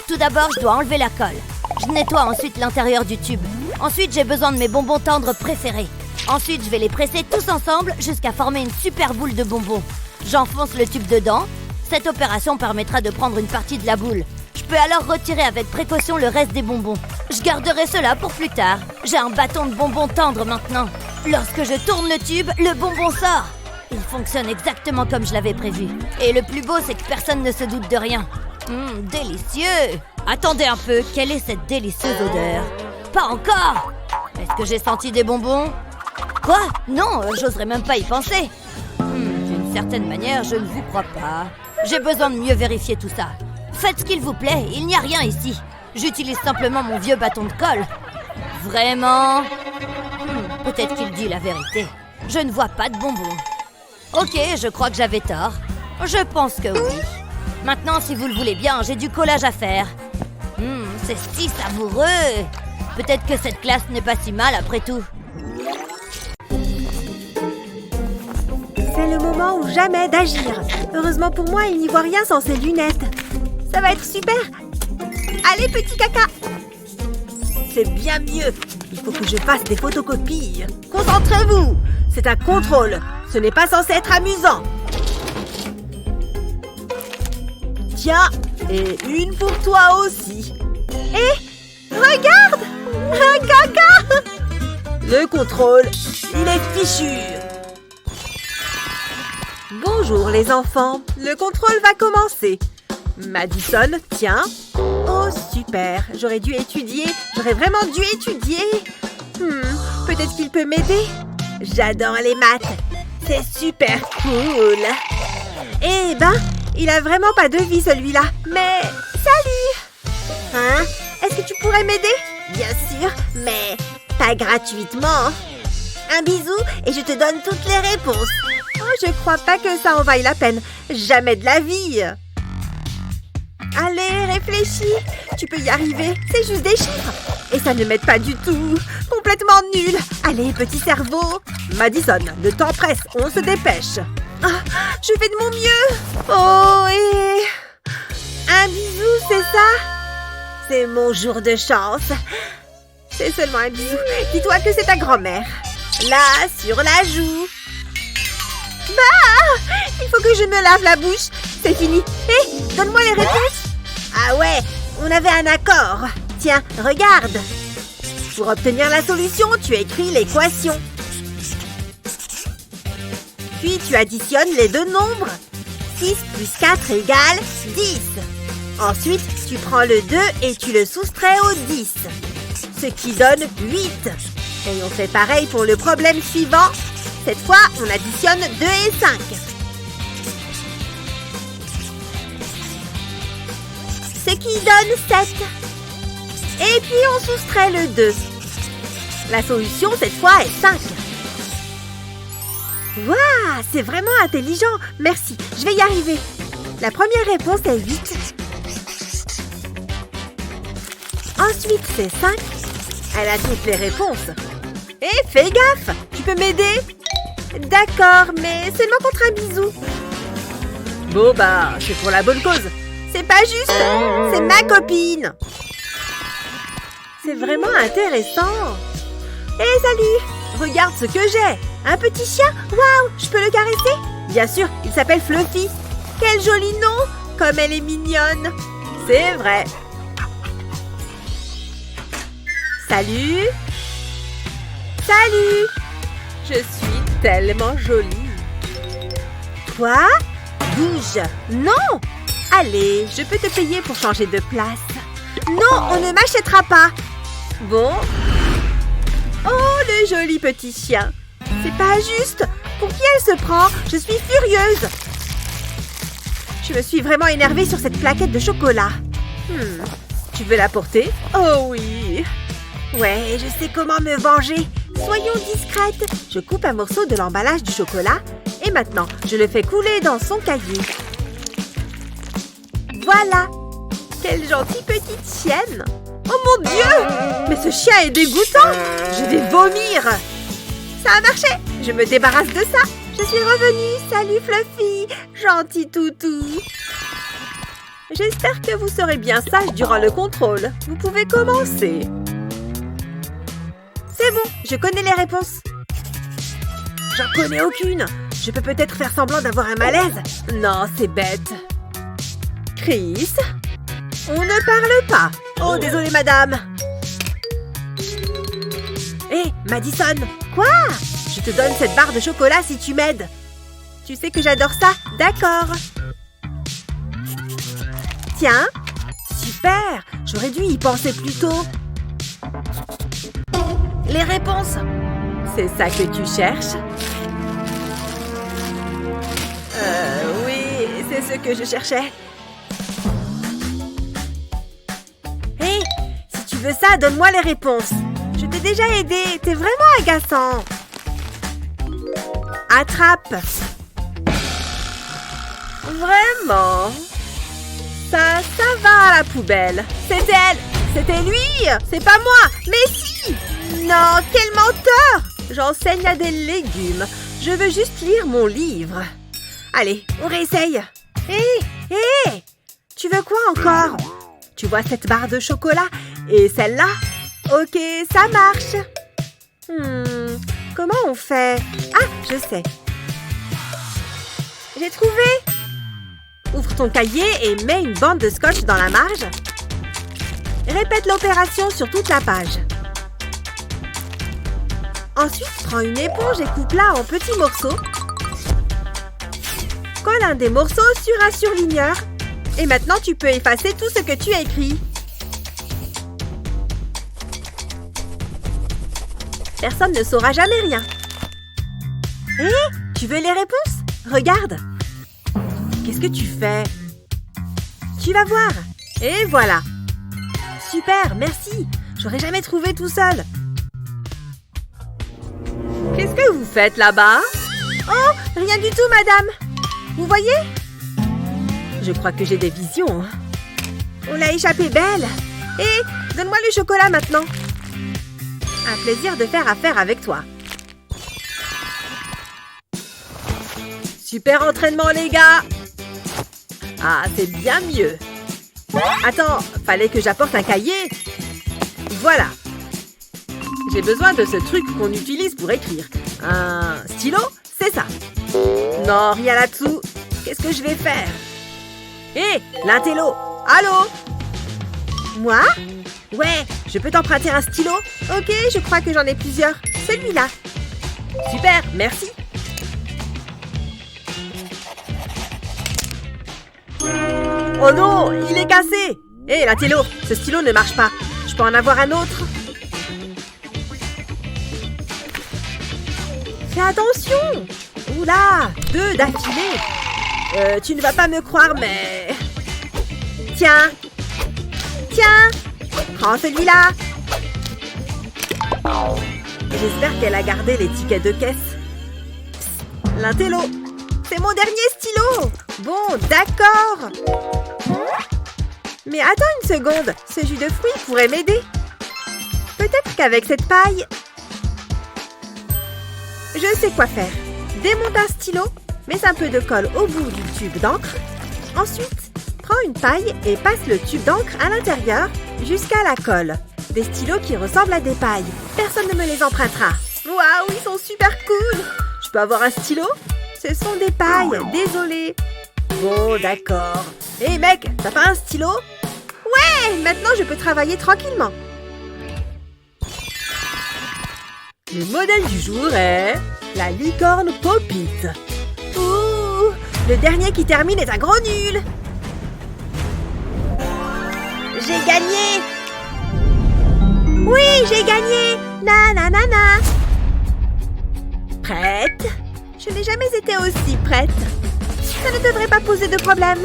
Tout d'abord, je dois enlever la colle. Je nettoie ensuite l'intérieur du tube. Ensuite, j'ai besoin de mes bonbons tendres préférés. Ensuite, je vais les presser tous ensemble jusqu'à former une super boule de bonbons. J'enfonce le tube dedans. Cette opération permettra de prendre une partie de la boule. Je peux alors retirer avec précaution le reste des bonbons. Je garderai cela pour plus tard. J'ai un bâton de bonbons tendres maintenant. Lorsque je tourne le tube, le bonbon sort. Il fonctionne exactement comme je l'avais prévu. Et le plus beau, c'est que personne ne se doute de rien. Délicieux! Attendez un peu, quelle est cette délicieuse odeur? Pas encore! Est-ce que j'ai senti des bonbons? Quoi? Non, j'oserais même pas y penser. D'une certaine manière, je ne vous crois pas. J'ai besoin de mieux vérifier tout ça. Faites ce qu'il vous plaît, il n'y a rien ici. J'utilise simplement mon vieux bâton de colle. Vraiment? Peut-être qu'il dit la vérité. Je ne vois pas de bonbons. Ok, je crois que j'avais tort. Je pense que oui. Maintenant, si vous le voulez bien, j'ai du collage à faire. C'est si savoureux. Peut-être que cette classe n'est pas si mal après tout. C'est le moment ou jamais d'agir. Heureusement pour moi, il n'y voit rien sans ses lunettes. Ça va être super. Allez, petit caca. C'est bien mieux. Il faut que je fasse des photocopies. Concentrez-vous. C'est un contrôle. Ce n'est pas censé être amusant. Tiens, et une pour toi aussi. Et regarde, un caca. Le contrôle, il est fichu. Bonjour les enfants, le contrôle va commencer. Madison, tiens. Oh super, j'aurais vraiment dû étudier. Peut-être qu'il peut m'aider. J'adore les maths, c'est super cool. Eh ben, il a vraiment pas de vie celui-là. Mais, salut. Hein? Est-ce que tu pourrais m'aider? Bien sûr, mais pas gratuitement. Un bisou et je te donne toutes les réponses. Oh, je crois pas que ça en vaille la peine. Jamais de la vie. Allez, réfléchis. Tu peux y arriver. C'est juste des chiffres. Et ça ne m'aide pas du tout. Complètement nul. Allez, petit cerveau. Madison, le temps presse. On se dépêche. Ah, je fais de mon mieux. Oh, et... un bisou, c'est ça? C'est mon jour de chance. C'est seulement un bisou. Dis-toi que c'est ta grand-mère. Là, sur la joue. Bah! Il faut que je me lave la bouche. C'est fini. Hé, donne-moi les réponses. Ah ouais, on avait un accord. Tiens, regarde. Pour obtenir la solution, tu écris l'équation. Puis tu additionnes les deux nombres. 6 plus 4 égale 10. Ensuite, tu prends le 2 et tu le soustrais au 10. Ce qui donne 8. Et on fait pareil pour le problème suivant. Cette fois, on additionne 2 et 5. Ce qui donne 7. Et puis, on soustrait le 2. La solution, cette fois, est 5. Waouh, c'est vraiment intelligent. Merci, je vais y arriver. La première réponse est 8. Ensuite, c'est 5. Elle a toutes les réponses. Hé, fais gaffe, tu peux m'aider? D'accord, mais seulement contre un bisou. Bon, bah, c'est pour la bonne cause. C'est pas juste, c'est ma copine. C'est vraiment intéressant. Hé, salut, regarde ce que j'ai. Un petit chien. Waouh, je peux le caresser? Bien sûr, il s'appelle Fluffy. Quel joli nom, comme elle est mignonne. C'est vrai. Salut. Salut. Je suis tellement jolie. Quoi? Bouge. Non. Allez, je peux te payer pour changer de place. Non, on ne m'achètera pas. Bon. Oh, le joli petit chien. C'est pas juste. Pour qui elle se prend? Je suis furieuse. Je me suis vraiment énervée sur cette plaquette de chocolat. Tu veux la porter? Oh oui. Ouais, je sais comment me venger. Soyons discrètes. Je coupe un morceau de l'emballage du chocolat et maintenant, je le fais couler dans son cahier. Voilà. Quelle gentille petite chienne. Oh mon Dieu! Mais ce chien est dégoûtant. Je vais vomir. Ça a marché. Je me débarrasse de ça. Je suis revenue. Salut Fluffy. Gentil toutou. J'espère que vous serez bien sage durant le contrôle. Vous pouvez commencer. C'est bon, je connais les réponses. J'en connais aucune. Je peux peut-être faire semblant d'avoir un malaise. Non, c'est bête. Chris? On ne parle pas. Oh, désolé, madame. Hé, Madison. Quoi? Je te donne cette barre de chocolat si tu m'aides. Tu sais que j'adore ça? D'accord. Tiens. Super. J'aurais dû y penser plus tôt. Les réponses. C'est ça que tu cherches? Oui, c'est ce que je cherchais. Hé, si tu veux ça, donne-moi les réponses. Je t'ai déjà aidé, t'es vraiment agaçant. Attrape. Vraiment? Ça va à la poubelle. C'est elle. C'était lui. C'est pas moi. Mais si. Non, quel menteur. J'enseigne à des légumes. Je veux juste lire mon livre. Allez, on réessaye. Hé, tu veux quoi encore? Tu vois cette barre de chocolat et celle-là? Ok, ça marche. Comment on fait? Ah, je sais. J'ai trouvé. Ouvre ton cahier et mets une bande de scotch dans la marge. Répète l'opération sur toute la page. Ensuite, prends une éponge et coupe-la en petits morceaux. Colle un des morceaux sur un surligneur. Et maintenant, tu peux effacer tout ce que tu as écrit. Personne ne saura jamais rien. Hé, tu veux les réponses? Regarde. Qu'est-ce que tu fais? Tu vas voir. Et voilà. Super, merci. J'aurais jamais trouvé tout seul. Qu'est-ce que vous faites là-bas? Oh, rien du tout, madame. Vous voyez? Je crois que j'ai des visions. On l'a échappé belle. Et donne-moi le chocolat maintenant. Un plaisir de faire affaire avec toi. Super entraînement, les gars. Ah, c'est bien mieux. Attends, fallait que j'apporte un cahier. Voilà. J'ai besoin de ce truc qu'on utilise pour écrire. Un stylo, c'est ça. Non, rien là-dessous. Qu'est-ce que je vais faire? Hé, l'intello. Allô? Moi? Ouais, je peux t'emprunter un stylo? Ok, je crois que j'en ai plusieurs. Celui-là. Super, merci. Oh non, il est cassé. Hé, l'intello, ce stylo ne marche pas. Je peux en avoir un autre? Fais attention. Oula, 2 d'affilée. Tu ne vas pas me croire, mais... Tiens. Prends celui-là. J'espère qu'elle a gardé les tickets de caisse. Psst, l'intello. C'est mon dernier stylo. Bon, d'accord. Mais attends une seconde. Ce jus de fruits pourrait m'aider. Peut-être qu'avec cette paille... Je sais quoi faire. Démonte un stylo, mets un peu de colle au bout du tube d'encre. Ensuite, prends une paille et passe le tube d'encre à l'intérieur jusqu'à la colle. Des stylos qui ressemblent à des pailles. Personne ne me les empruntera. Waouh, ils sont super cool. Je peux avoir un stylo? Ce sont des pailles, désolée. Bon, d'accord. Hé mec, t'as pas un stylo? Ouais, maintenant je peux travailler tranquillement. Le modèle du jour est la licorne Pop-It. Ouh, le dernier qui termine est un gros nul. J'ai gagné. Oui, j'ai gagné. Na. Prête? Je n'ai jamais été aussi prête. Ça ne devrait pas poser de problème.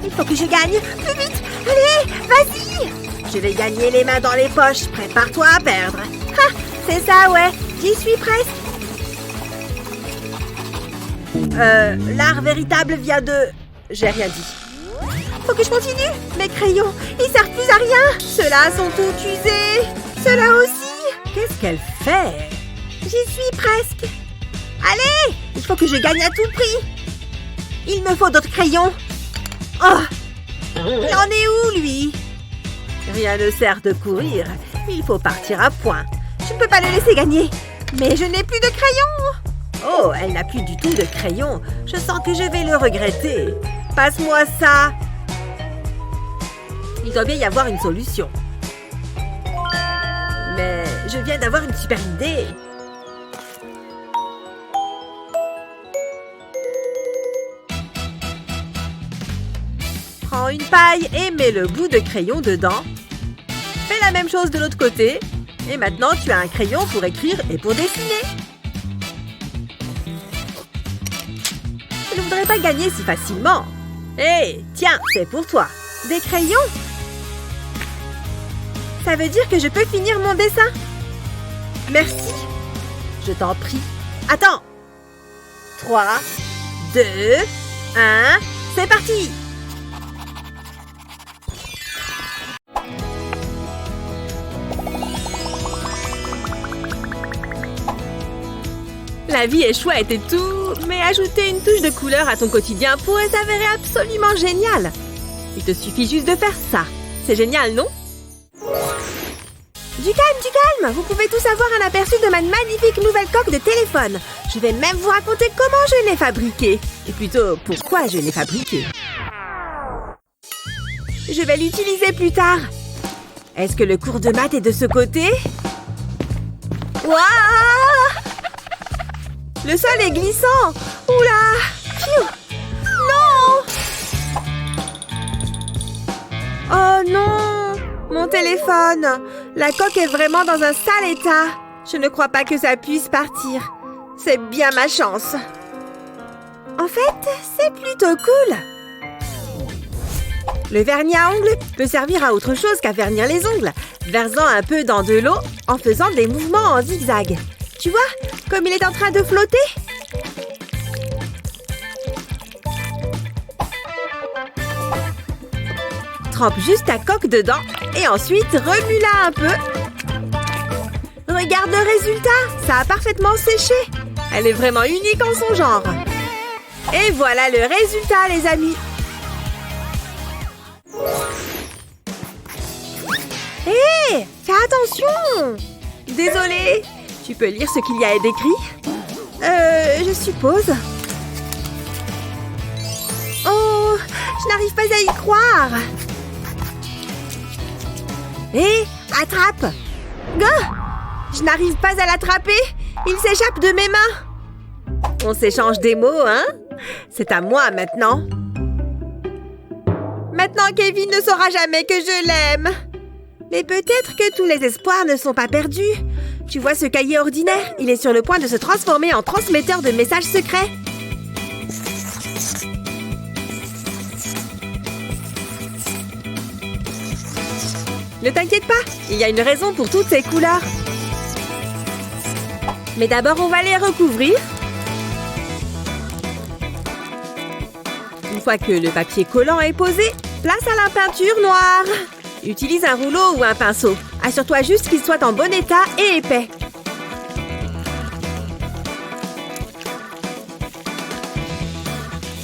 Il faut que je gagne. Plus vite. Allez, vas-y. Je vais gagner les mains dans les poches. Prépare-toi à perdre. Ah, c'est ça, ouais. J'y suis presque. L'art véritable vient de... J'ai rien dit. Faut que je continue. Mes crayons, ils servent plus à rien. Ceux-là sont tous usés. Ceux-là aussi. Qu'est-ce qu'elle fait? J'y suis presque. Allez, il faut que je gagne à tout prix. Il me faut d'autres crayons. Oh, il en est où, lui? Rien ne sert de courir. Il faut partir à point. Je ne peux pas le laisser gagner. Mais je n'ai plus de crayons. Oh, elle n'a plus du tout de crayon. Je sens que je vais le regretter. Passe-moi ça. Il doit bien y avoir une solution. Mais je viens d'avoir une super idée. Prends une paille et mets le bout de crayon dedans. Fais la même chose de l'autre côté. Et maintenant, tu as un crayon pour écrire et pour dessiner. Je ne voudrais pas gagner si facilement. Hé, tiens, c'est pour toi. Des crayons? Ça veut dire que je peux finir mon dessin? Merci. Je t'en prie. Attends. 3, 2, 1, c'est parti! La vie est chouette et tout, mais ajouter une touche de couleur à ton quotidien pourrait s'avérer absolument génial. Il te suffit juste de faire ça. C'est génial, non? Du calme! Vous pouvez tous avoir un aperçu de ma magnifique nouvelle coque de téléphone. Je vais même vous raconter comment je l'ai fabriquée. Et plutôt, pourquoi je l'ai fabriquée. Je vais l'utiliser plus tard. Est-ce que le cours de maths est de ce côté? Waouh! Le sol est glissant. Oula! Pfiou! Non! Oh non! Mon téléphone! La coque est vraiment dans un sale état. Je ne crois pas que ça puisse partir. C'est bien ma chance. En fait, c'est plutôt cool. Le vernis à ongles peut servir à autre chose qu'à vernir les ongles. Versant un peu dans de l'eau en faisant des mouvements en zigzag. Tu vois, comme il est en train de flotter? Trempe juste ta coque dedans et ensuite remue-la un peu. Regarde le résultat, ça a parfaitement séché. Elle est vraiment unique en son genre. Et voilà le résultat, les amis. Hé, fais attention! Désolée, tu peux lire ce qu'il y a d'écrit? Je suppose. Oh, je n'arrive pas à y croire. Hé, attrape! Gah! Je n'arrive pas à l'attraper. Il s'échappe de mes mains. On s'échange des mots, hein? C'est à moi maintenant. Maintenant, Kevin ne saura jamais que je l'aime. Mais peut-être que tous les espoirs ne sont pas perdus. Tu vois ce cahier ordinaire? Il est sur le point de se transformer en transmetteur de messages secrets. Ne t'inquiète pas, il y a une raison pour toutes ces couleurs. Mais d'abord, on va les recouvrir. Une fois que le papier collant est posé, place à la peinture noire. Utilise un rouleau ou un pinceau. Assure-toi juste qu'il soit en bon état et épais.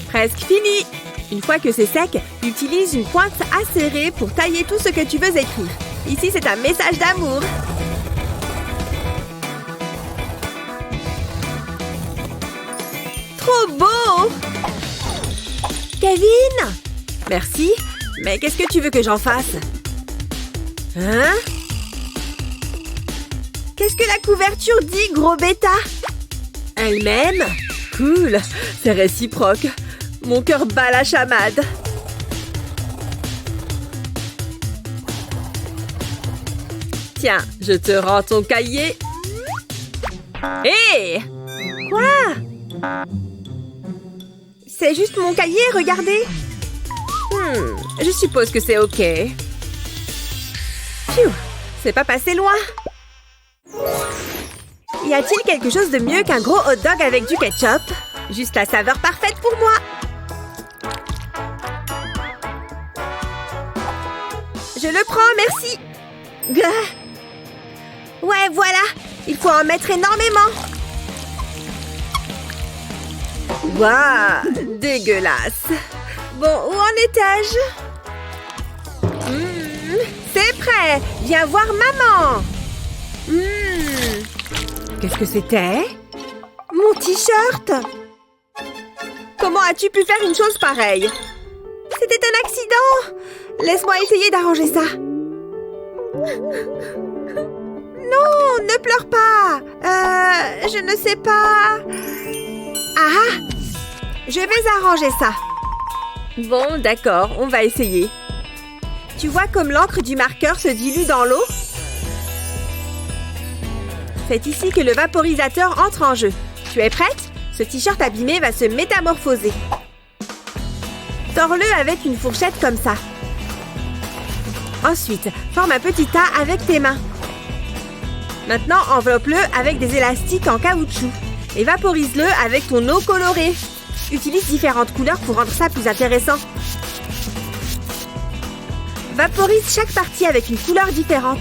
Presque fini. Une fois que c'est sec, utilise une pointe acérée pour tailler tout ce que tu veux écrire. Ici, c'est un message d'amour. Trop beau! Kevin! Merci, mais qu'est-ce que tu veux que j'en fasse? Hein? Qu'est-ce que la couverture dit, gros bêta? Elle-même? Cool, c'est réciproque. Mon cœur bat la chamade. Tiens, je te rends ton cahier. Hé! Quoi? C'est juste mon cahier, regardez. Je suppose que c'est OK. Pfiou, c'est pas passé loin. Y a-t-il quelque chose de mieux qu'un gros hot dog avec du ketchup? Juste la saveur parfaite pour moi. Je le prends, merci. Ouais, voilà. Il faut en mettre énormément. Waouh, dégueulasse. Bon, où en étais-je? C'est prêt. Viens voir maman. Qu'est-ce que c'était? Mon t-shirt. Comment as-tu pu faire une chose pareille? C'était un accident. Laisse-moi essayer d'arranger ça. Non, ne pleure pas. Je ne sais pas. Ah! Je vais arranger ça. Bon, d'accord, on va essayer. Tu vois comme l'encre du marqueur se dilue dans l'eau? C'est ici que le vaporisateur entre en jeu. Tu es prête? Ce t-shirt abîmé va se métamorphoser. Tords-le avec une fourchette comme ça. Ensuite, forme un petit tas avec tes mains. Maintenant, enveloppe-le avec des élastiques en caoutchouc et vaporise-le avec ton eau colorée. Utilise différentes couleurs pour rendre ça plus intéressant. Vaporise chaque partie avec une couleur différente.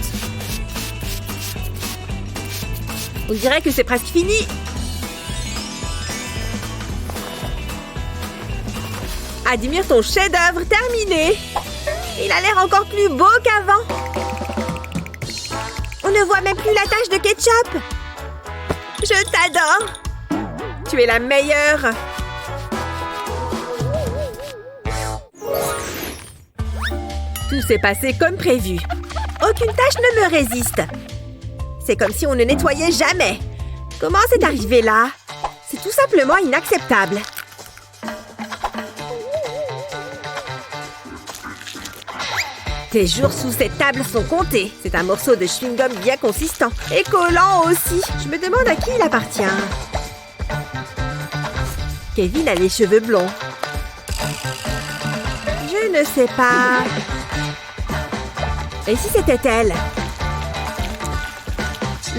On dirait que c'est presque fini. Admire ton chef-d'œuvre terminé. Il a l'air encore plus beau qu'avant. On ne voit même plus la tache de ketchup. Je t'adore. Tu es la meilleure. Tout s'est passé comme prévu. Aucune tache ne me résiste. C'est comme si on ne nettoyait jamais. Comment c'est arrivé là? C'est tout simplement inacceptable. Tes jours sous cette table sont comptés. C'est un morceau de chewing-gum bien consistant. Et collant aussi. Je me demande à qui il appartient. Kevin a les cheveux blonds. Je ne sais pas. Et si c'était elle?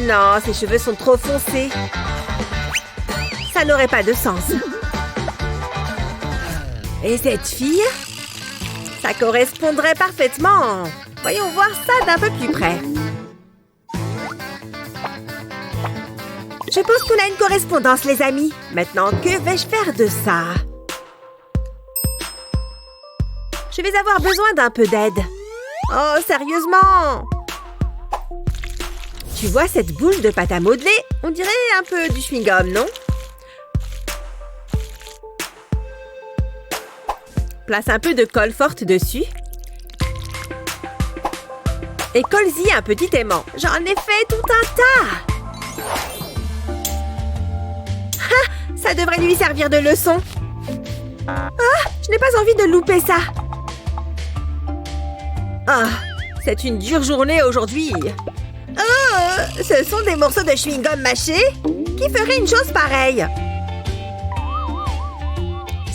Non, ses cheveux sont trop foncés. Ça n'aurait pas de sens. Et cette fille? Ça correspondrait parfaitement. Voyons voir ça d'un peu plus près. Je pense qu'on a une correspondance, les amis. Maintenant, que vais-je faire de ça? Je vais avoir besoin d'un peu d'aide. Oh, sérieusement? Tu vois cette boule de pâte à modeler? On dirait un peu du chewing-gum, non? Place un peu de colle forte dessus. Et colle-y un petit aimant. J'en ai fait tout un tas. Ah, ça devrait lui servir de leçon. Ah, je n'ai pas envie de louper ça. Ah, c'est une dure journée aujourd'hui. Oh, ce sont des morceaux de chewing-gum mâchés? Qui ferait une chose pareille?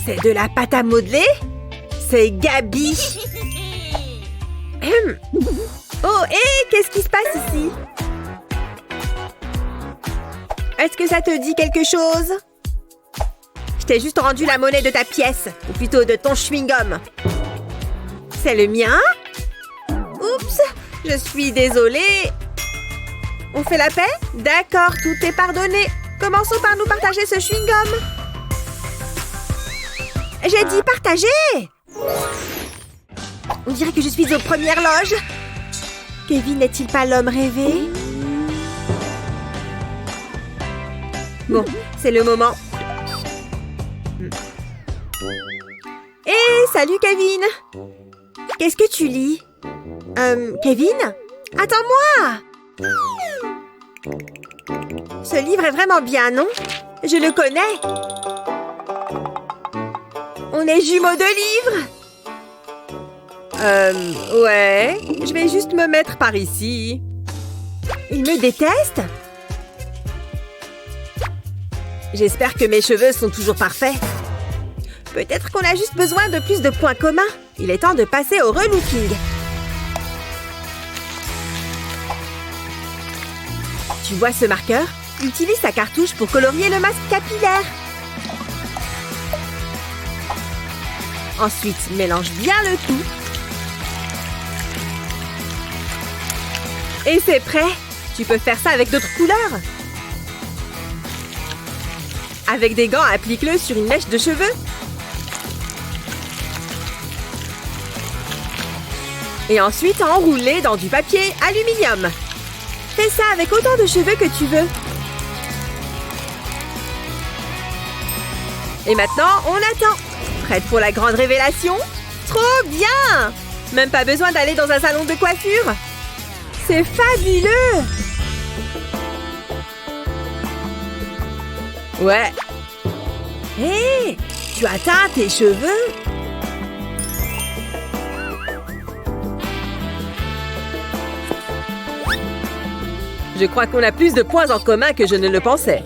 C'est de la pâte à modeler? C'est Gabi. Oh, hé, qu'est-ce qui se passe ici? Est-ce que ça te dit quelque chose? Je t'ai juste rendu la monnaie de ta pièce, ou plutôt de ton chewing-gum. C'est le mien? Oups, je suis désolée. On fait la paix? D'accord, tout est pardonné. Commençons par nous partager ce chewing-gum. J'ai dit partager! On dirait que je suis aux premières loges. Kevin n'est-il pas l'homme rêvé? Bon, c'est le moment. Hé, salut Kevin! Qu'est-ce que tu lis? Kevin? Attends-moi! Ce livre est vraiment bien, non? Je le connais. On est jumeaux de livres. Ouais. Je vais juste me mettre par ici. Il me déteste? J'espère que mes cheveux sont toujours parfaits. Peut-être qu'on a juste besoin de plus de points communs. Il est temps de passer au relooking. Tu vois ce marqueur? Utilise sa cartouche pour colorier le masque capillaire. Ensuite, mélange bien le tout. Et c'est prêt! Tu peux faire ça avec d'autres couleurs. Avec des gants, applique-le sur une mèche de cheveux. Et ensuite, enroule-les dans du papier aluminium. Fais ça avec autant de cheveux que tu veux. Et maintenant, on attend. Prête pour la grande révélation? Trop bien! Même pas besoin d'aller dans un salon de coiffure. C'est fabuleux! Ouais. Hé! Tu as teint tes cheveux? Je crois qu'on a plus de points en commun que je ne le pensais.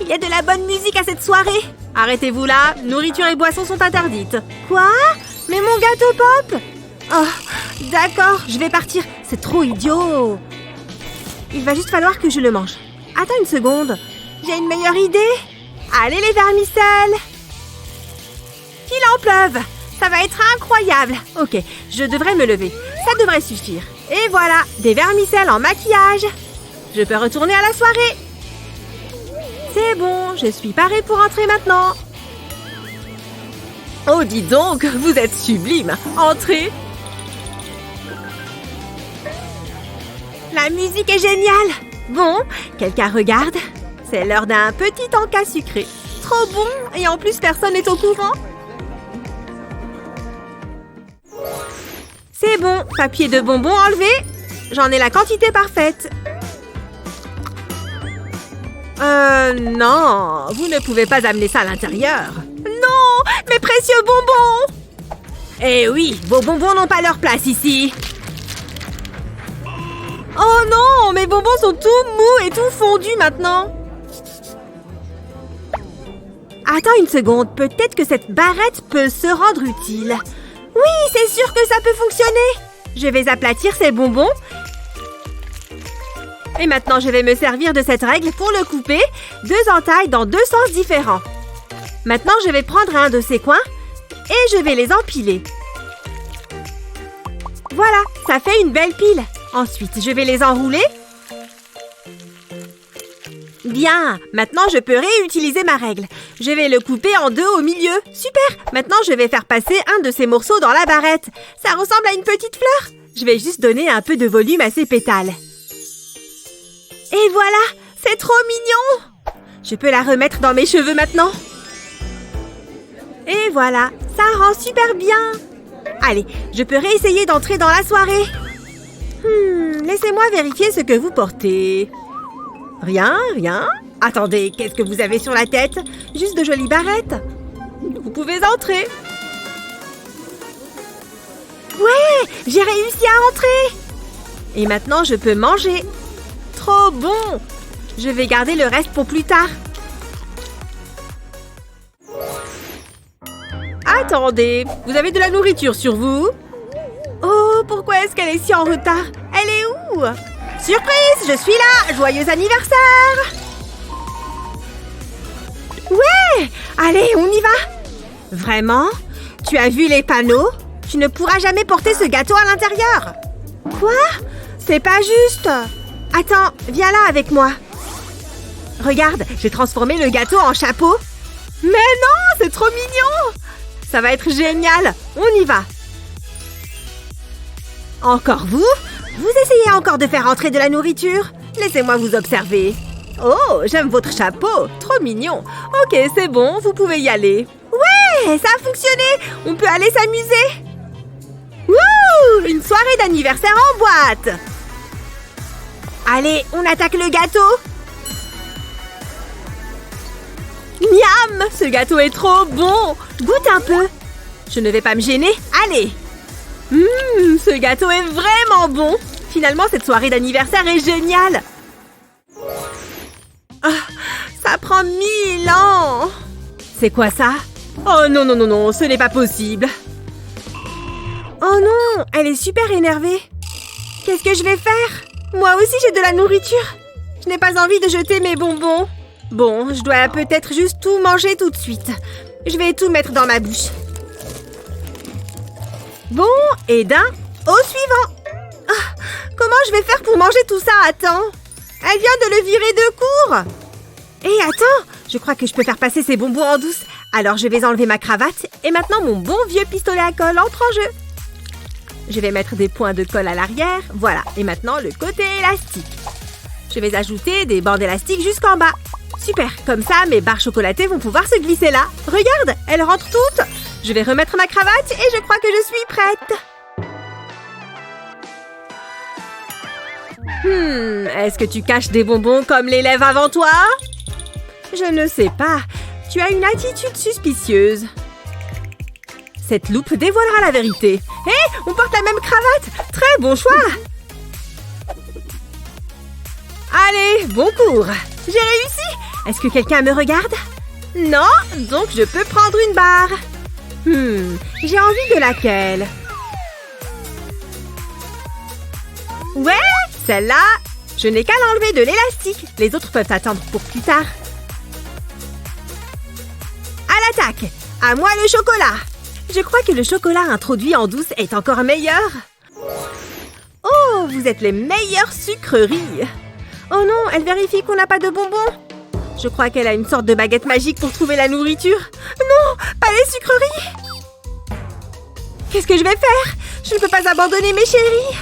Il y a de la bonne musique à cette soirée. Arrêtez-vous là, nourriture et boissons sont interdites. Quoi? Mais mon gâteau pop? Oh, d'accord, je vais partir. C'est trop idiot. Il va juste falloir que je le mange. Attends une seconde. J'ai une meilleure idée. Allez les vermicelles. Qu'il en pleuve. Ça va être incroyable. Ok, je devrais me lever. Ça devrait suffire. Et voilà, des vermicelles en maquillage. Je peux retourner à la soirée. C'est bon, je suis parée pour entrer maintenant. Oh, dis donc, vous êtes sublime. Entrez. La musique est géniale. Bon, quelqu'un regarde. C'est l'heure d'un petit encas sucré. Trop bon, et en plus personne n'est au courant. C'est bon, papier de bonbons enlevé. J'en ai la quantité parfaite. Non, vous ne pouvez pas amener ça à l'intérieur. Non, mes précieux bonbons! Eh oui, vos bonbons n'ont pas leur place ici. Oh non, mes bonbons sont tout mous et tout fondus maintenant. Attends une seconde, peut-être que cette barrette peut se rendre utile. Oui, c'est sûr que ça peut fonctionner. Je vais aplatir ces bonbons. Et maintenant, je vais me servir de cette règle pour le couper. 2 entailles dans 2 sens différents. Maintenant, je vais prendre un de ces coins et je vais les empiler. Voilà, ça fait une belle pile. Ensuite, je vais les enrouler. Bien, maintenant je peux réutiliser ma règle. Je vais le couper en 2 au milieu. Super, maintenant je vais faire passer un de ces morceaux dans la barrette. Ça ressemble à une petite fleur. Je vais juste donner un peu de volume à ces pétales. Et voilà, c'est trop mignon. Je peux la remettre dans mes cheveux maintenant. Et voilà, ça rend super bien. Allez, je peux réessayer d'entrer dans la soirée. Laissez-moi vérifier ce que vous portez. Rien, rien. Attendez, qu'est-ce que vous avez sur la tête? Juste de jolies barrettes. Vous pouvez entrer. Ouais, j'ai réussi à entrer. Et maintenant, je peux manger. Trop bon. Je vais garder le reste pour plus tard. Attendez, vous avez de la nourriture sur vous? Oh, pourquoi est-ce qu'elle est si en retard? Elle est où? Surprise, je suis là! Joyeux anniversaire! Ouais! Allez, on y va! Vraiment? Tu as vu les panneaux? Tu ne pourras jamais porter ce gâteau à l'intérieur! Quoi? C'est pas juste! Attends, viens là avec moi. Regarde, j'ai transformé le gâteau en chapeau. Mais non, c'est trop mignon! Ça va être génial! On y va! Encore vous? Vous essayez encore de faire entrer de la nourriture? Laissez-moi vous observer. Oh, j'aime votre chapeau. Trop mignon. Ok, c'est bon, vous pouvez y aller. Ouais, ça a fonctionné. On peut aller s'amuser. Wouh! Une soirée d'anniversaire en boîte. Allez, on attaque le gâteau. Miam! Ce gâteau est trop bon. Goûte un peu. Je ne vais pas me gêner. Allez. Ce gâteau est vraiment bon. Finalement, cette soirée d'anniversaire est géniale. Oh, ça prend 1000 ans. C'est quoi ça? Oh non, non, non, non, ce n'est pas possible. Oh non, elle est super énervée. Qu'est-ce que je vais faire? Moi aussi, j'ai de la nourriture. Je n'ai pas envie de jeter mes bonbons. Bon, je dois peut-être juste tout manger tout de suite. Je vais tout mettre dans ma bouche. Bon, et d'un au suivant. Ah, comment je vais faire pour manger tout ça à temps? Elle vient de le virer de court. Et attends, je crois que je peux faire passer ces bonbons en douce. Alors je vais enlever ma cravate et maintenant mon bon vieux pistolet à colle entre en jeu. Je vais mettre des points de colle à l'arrière. Voilà, et maintenant le côté élastique. Je vais ajouter des bandes élastiques jusqu'en bas. Super, comme ça mes barres chocolatées vont pouvoir se glisser là. Regarde, elles rentrent toutes. Je vais remettre ma cravate et je crois que je suis prête. Est-ce que tu caches des bonbons comme l'élève avant toi? Je ne sais pas. Tu as une attitude suspicieuse. Cette loupe dévoilera la vérité. Hé, on porte la même cravate. Très bon choix. Allez, bon cours. J'ai réussi. Est-ce que quelqu'un me regarde? Non, donc je peux prendre une barre. J'ai envie de laquelle? Ouais, celle-là. Je n'ai qu'à l'enlever de l'élastique. Les autres peuvent attendre pour plus tard. À l'attaque! À moi le chocolat! Je crois que le chocolat introduit en douce est encore meilleur. Oh, vous êtes les meilleures sucreries! Oh non, elle vérifie qu'on n'a pas de bonbons. Je crois qu'elle a une sorte de baguette magique pour trouver la nourriture. Non, pas les sucreries! Qu'est-ce que je vais faire? Je ne peux pas abandonner mes chéris.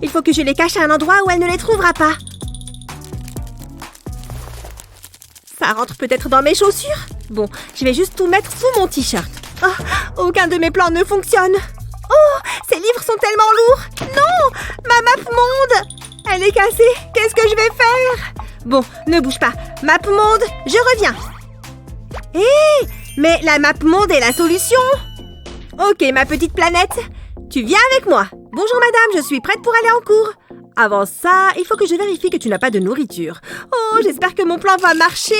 Il faut que je les cache à un endroit où elle ne les trouvera pas. Ça rentre peut-être dans mes chaussures? Bon, je vais juste tout mettre sous mon t-shirt. Oh, aucun de mes plans ne fonctionne. Oh, ces livres sont tellement lourds. Non, ma map monde. Elle est cassée. Qu'est-ce que je vais faire? Bon, ne bouge pas. Map monde, je reviens. Hé, mais la map monde est la solution. Ok, ma petite planète. Tu viens avec moi. Bonjour madame, je suis prête pour aller en cours. Avant ça, il faut que je vérifie que tu n'as pas de nourriture. Oh, j'espère que mon plan va marcher.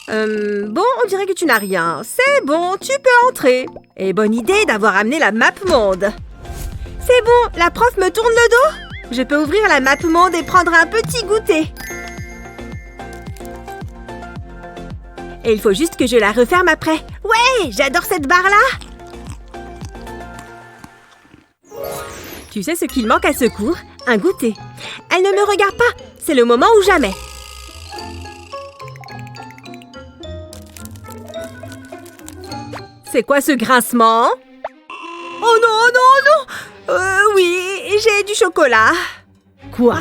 Bon, on dirait que tu n'as rien. C'est bon, tu peux entrer. Et bonne idée d'avoir amené la map monde. C'est bon, la prof me tourne le dos. Je peux ouvrir la map monde et prendre un petit goûter. Et il faut juste que je la referme après. Ouais, j'adore cette barre-là. Tu sais ce qu'il manque à ce cours? Un goûter. Elle ne me regarde pas. C'est le moment ou jamais. C'est quoi ce grincement? Oh non, non, non! Oui, j'ai du chocolat. Quoi?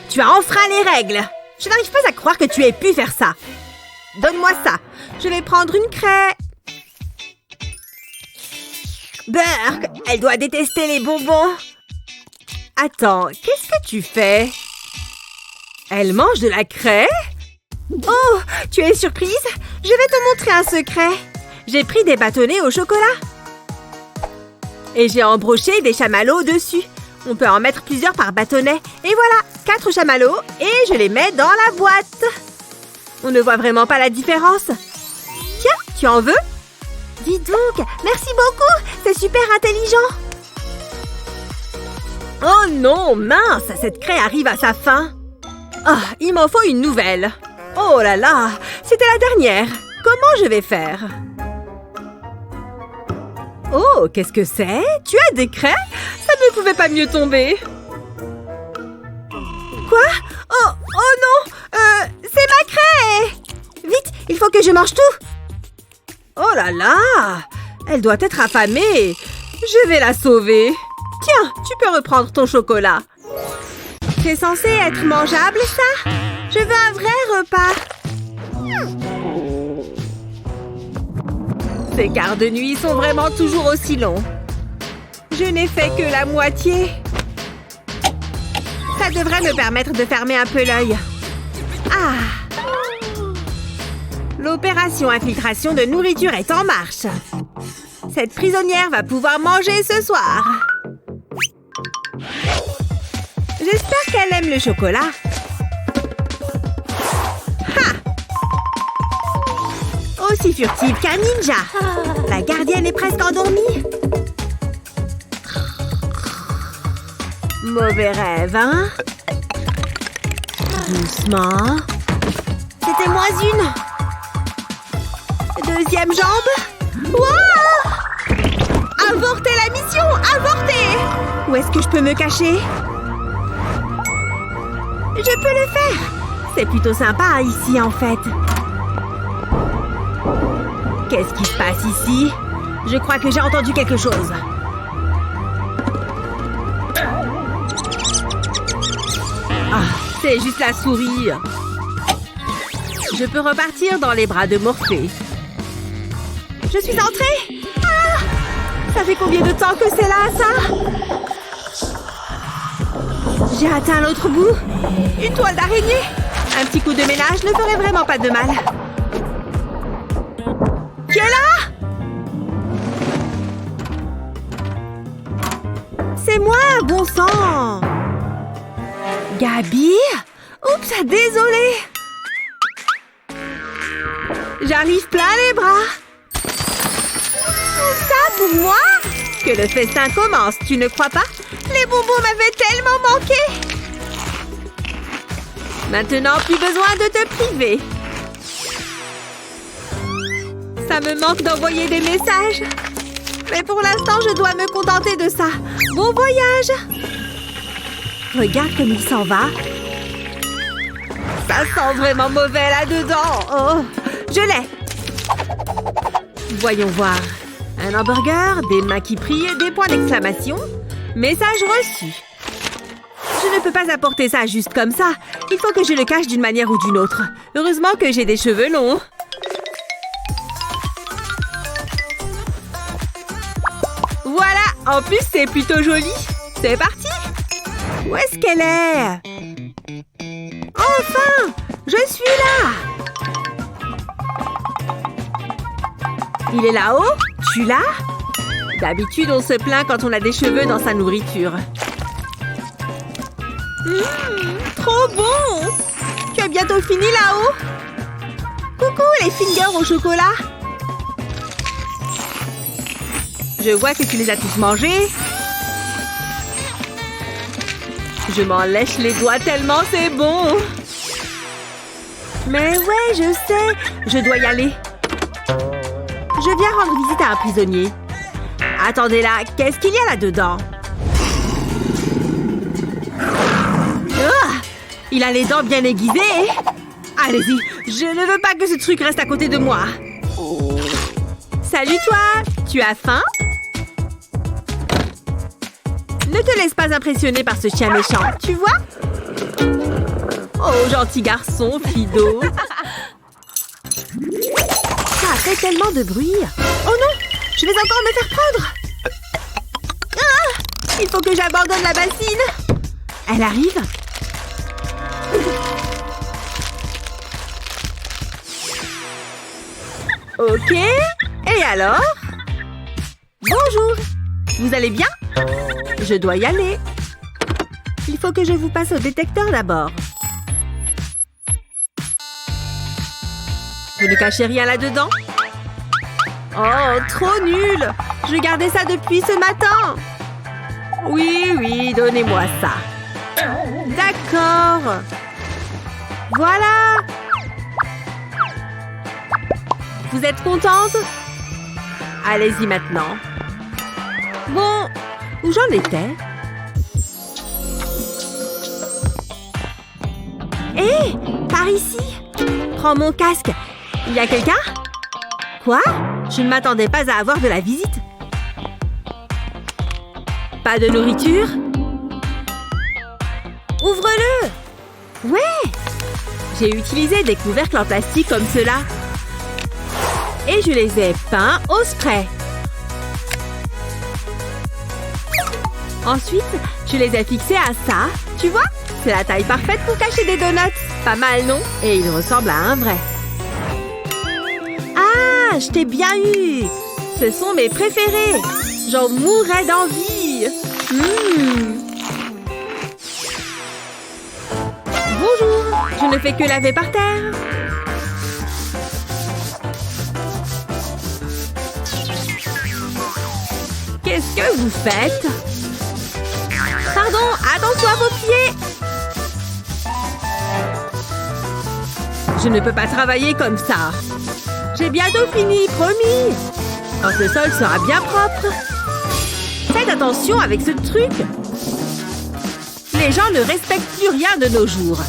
Tu as enfreint les règles. Je n'arrive pas à croire que tu aies pu faire ça. Donne-moi ça. Je vais prendre une craie. Burk, elle doit détester les bonbons. Attends, qu'est-ce que tu fais? Elle mange de la craie? Oh, tu es surprise? Je vais te montrer un secret. J'ai pris des bâtonnets au chocolat. Et j'ai embroché des chamallows dessus. On peut en mettre plusieurs par bâtonnet. Et voilà, 4 chamallows et je les mets dans la boîte. On ne voit vraiment pas la différence. Tiens, tu en veux? Dis donc, merci beaucoup, c'est super intelligent. Oh non, mince, cette craie arrive à sa fin. Ah, il m'en faut une nouvelle. Oh là là, c'était la dernière. Comment je vais faire? Oh, qu'est-ce que c'est? Tu as des craies? Ça ne pouvait pas mieux tomber. Quoi? Oh non, c'est ma craie! Vite, il faut que je mange tout. Oh là là! Elle doit être affamée. Je vais la sauver. Tiens, tu peux reprendre ton chocolat. C'est censé être mangeable, ça? Je veux un vrai repas. Ces quarts de nuit sont vraiment toujours aussi longs. Je n'ai fait que la moitié. Ça devrait me permettre de fermer un peu l'œil. Ah! L'opération infiltration de nourriture est en marche. Cette prisonnière va pouvoir manger ce soir. J'espère qu'elle aime le chocolat. Ha! Aussi furtive qu'un ninja. La gardienne est presque endormie. Mauvais rêve, hein? Doucement. C'était moins une. Deuxième jambe. Wow! Avortez la mission! Avortez! Où est-ce que je peux me cacher? Je peux le faire! C'est plutôt sympa ici, en fait. Qu'est-ce qui se passe ici? Je crois que j'ai entendu quelque chose. Ah, c'est juste la souris. Je peux repartir dans les bras de Morphée. Je suis entrée! Ah! Ça fait combien de temps que c'est là, ça? J'ai atteint l'autre bout. Une toile d'araignée. Un petit coup de ménage ne ferait vraiment pas de mal. Qui est là? C'est moi, bon sang! Gabi? Oups, désolée. J'arrive plein les bras. Tout ça pour moi? Que le festin commence, tu ne crois pas? Les bonbons m'avaient tellement manqué. Maintenant, plus besoin de te priver. Ça me manque d'envoyer des messages. Mais pour l'instant, je dois me contenter de ça. Bon voyage! Regarde comme il s'en va. Ça sent vraiment mauvais là-dedans. Oh, je l'ai. Voyons voir. Un hamburger, des mains qui prient, des points d'exclamation. Message reçu. Je ne peux pas apporter ça juste comme ça. Il faut que je le cache d'une manière ou d'une autre. Heureusement que j'ai des cheveux longs. Voilà, en plus c'est plutôt joli. C'est parti. Où est-ce qu'elle est? Enfin, je suis là. Il est là-haut? Tu l'as? D'habitude, on se plaint quand on a des cheveux dans sa nourriture. Trop bon! Tu as bientôt fini là-haut? Coucou les fingers au chocolat! Je vois que tu les as tous mangés. Je m'en lèche les doigts tellement c'est bon. Mais ouais, je sais. Je dois y aller. Je viens rendre visite à un prisonnier. Attendez là, qu'est-ce qu'il y a là-dedans? Il a les dents bien aiguisées. Allez-y, je ne veux pas que ce truc reste à côté de moi. Salut toi, tu as faim? Ne te laisse pas impressionner par ce chien méchant, tu vois? Oh, gentil garçon, Fido. Ça a fait tellement de bruit. Oh non, je vais encore me faire prendre. Ah, il faut que j'abandonne la bassine. Elle arrive. Ok. Et alors? Bonjour. Vous allez bien? Je dois y aller. Il faut que je vous passe au détecteur d'abord. Vous ne cachez rien là-dedans? Oh, trop nul! Je gardais ça depuis ce matin. Oui, donnez-moi ça. D'accord. Voilà. Vous êtes contente? Allez-y maintenant. Bon, où j'en étais? Hé, par ici. Prends mon casque. Il y a quelqu'un? Quoi? Je ne m'attendais pas à avoir de la visite. Pas de nourriture? Ouvre-le! Ouais! J'ai utilisé des couvercles en plastique comme cela. Et je les ai peints au spray. Ensuite, je les ai fixés à ça. Tu vois? C'est la taille parfaite pour cacher des donuts. Pas mal, non? Et il ressemble à un vrai. Ah, je t'ai bien eu! Ce sont mes préférés. J'en mourrais d'envie. Bonjour, je ne fais que laver par terre. Qu'est-ce que vous faites? Pardon, attention à vos pieds. Je ne peux pas travailler comme ça. J'ai bientôt fini, promis. Oh, ce sol sera bien propre. Faites attention avec ce truc. Les gens ne respectent plus rien de nos jours.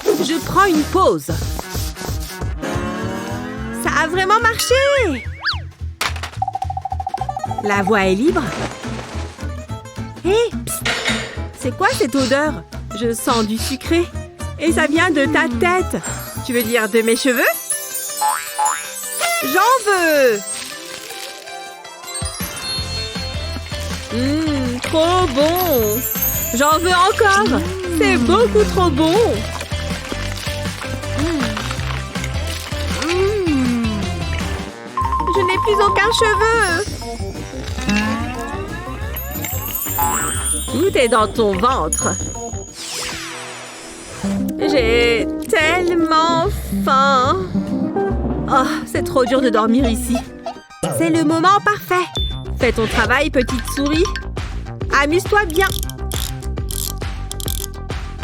Je prends une pause. Ça a vraiment marché. La voie est libre. Hé, psst. C'est quoi cette odeur? Je sens du sucré. Et ça vient de ta tête. Tu veux dire de mes cheveux? J'en veux. Trop bon. J'en veux encore. C'est beaucoup trop bon. Je n'ai plus aucun cheveu. Tout est dans ton ventre. J'ai tellement faim. Oh, c'est trop dur de dormir ici. C'est le moment parfait. Fais ton travail, petite souris. Amuse-toi bien.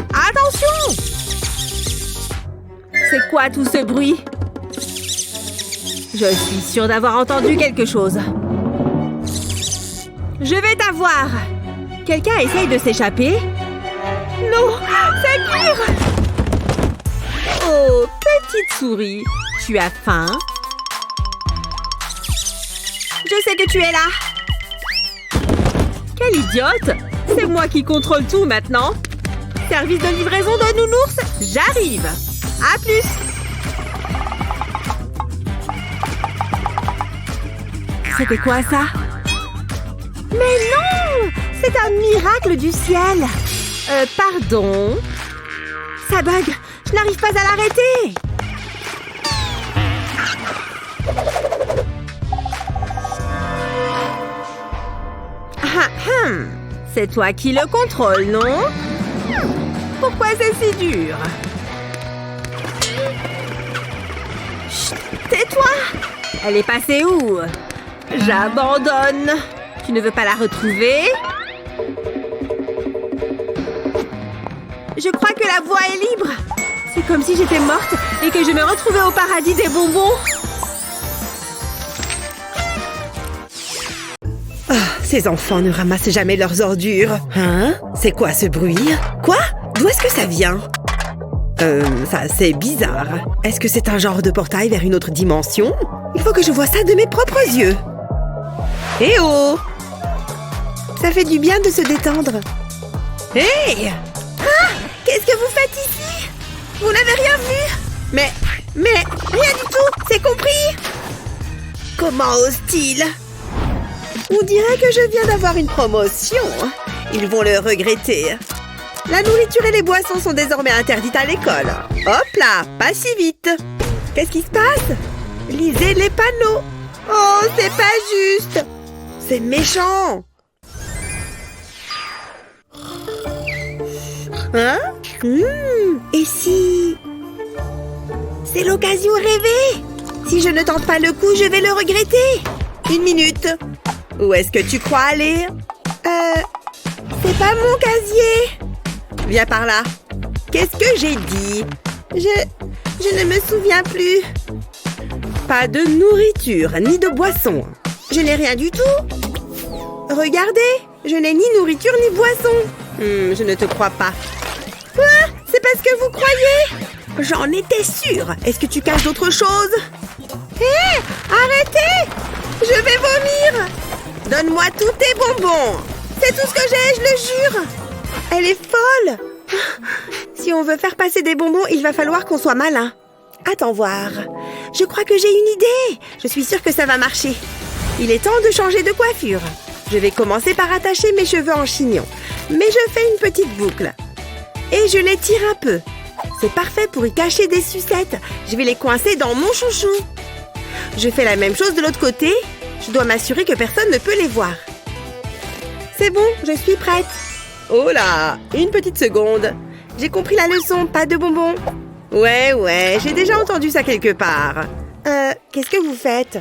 Attention! C'est quoi tout ce bruit? Je suis sûre d'avoir entendu quelque chose. Je vais t'avoir. Quelqu'un essaye de s'échapper? Non, c'est pire! Oh, petite souris, tu as faim? Je sais que tu es là. Quelle idiote! C'est moi qui contrôle tout maintenant. Service de livraison de nounours, j'arrive. À plus. C'était quoi ça? Mais non! C'est un miracle du ciel. Pardon? Ça bug. Je n'arrive pas à l'arrêter. C'est toi qui le contrôle, non? Pourquoi c'est si dur? Chut, tais-toi! Elle est passée où? J'abandonne. Tu ne veux pas la retrouver? Je crois que la voie est libre. C'est comme si j'étais morte et que je me retrouvais au paradis des bonbons. Ces enfants ne ramassent jamais leurs ordures. Hein? C'est quoi ce bruit? Quoi? D'où est-ce que ça vient? Ça, c'est bizarre. Est-ce que c'est un genre de portail vers une autre dimension? Il faut que je voie ça de mes propres yeux. Eh oh! Ça fait du bien de se détendre. Hey! Ah! Qu'est-ce que vous faites ici? Vous n'avez rien vu? Mais, rien du tout! C'est compris? Comment ose-t-il? On dirait que je viens d'avoir une promotion. Ils vont le regretter. La nourriture et les boissons sont désormais interdites à l'école. Hop là, pas si vite. Qu'est-ce qui se passe? Lisez les panneaux. Oh, c'est pas juste. C'est méchant. Hein? Et si... C'est l'occasion rêvée. Si je ne tente pas le coup, je vais le regretter. 1 minute. Où est-ce que tu crois aller? C'est pas mon casier. Viens par là. Qu'est-ce que j'ai dit? Je ne me souviens plus. Pas de nourriture, ni de boisson. Je n'ai rien du tout. Regardez, je n'ai ni nourriture ni boisson. Je ne te crois pas. Quoi? C'est parce que vous croyez? J'en étais sûre. Est-ce que tu caches d'autres choses? Hé! Arrêtez! Je vais vomir! Donne-moi tous tes bonbons! C'est tout ce que j'ai, je le jure! Elle est folle! Si on veut faire passer des bonbons, il va falloir qu'on soit malin. Attends voir. Je crois que j'ai une idée. Je suis sûre que ça va marcher. Il est temps de changer de coiffure. Je vais commencer par attacher mes cheveux en chignon. Mais je fais une petite boucle. Et je les tire un peu. C'est parfait pour y cacher des sucettes. Je vais les coincer dans mon chouchou. Je fais la même chose de l'autre côté. Je dois m'assurer que personne ne peut les voir. C'est bon, je suis prête. Oh là, une petite seconde. J'ai compris la leçon, pas de bonbons. Ouais, j'ai déjà entendu ça quelque part. Qu'est-ce que vous faites?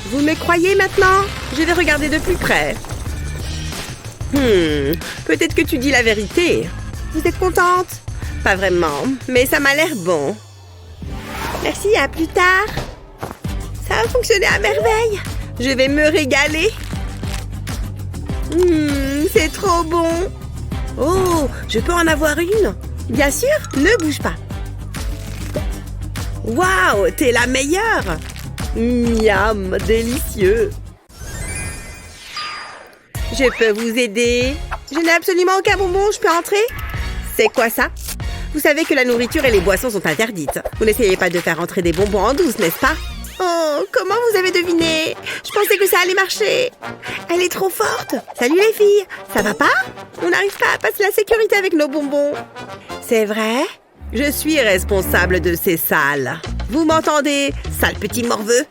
Vous me croyez maintenant? Je vais regarder de plus près. Peut-être que tu dis la vérité. Vous êtes contente? Pas vraiment, mais ça m'a l'air bon. Merci, à plus tard. Ça a fonctionné à merveille. Je vais me régaler. C'est trop bon. Oh, je peux en avoir une? Bien sûr, ne bouge pas. Waouh, t'es la meilleure. Miam, délicieux. Je peux vous aider? Je n'ai absolument aucun bonbon, je peux entrer? C'est quoi ça? Vous savez que la nourriture et les boissons sont interdites. Vous n'essayez pas de faire entrer des bonbons en douce, n'est-ce pas? Oh, comment vous avez deviné? Je pensais que ça allait marcher. Elle est trop forte. Salut les filles, ça va pas? On n'arrive pas à passer la sécurité avec nos bonbons. C'est vrai? Je suis responsable de ces salles. Vous m'entendez, sale petit morveux?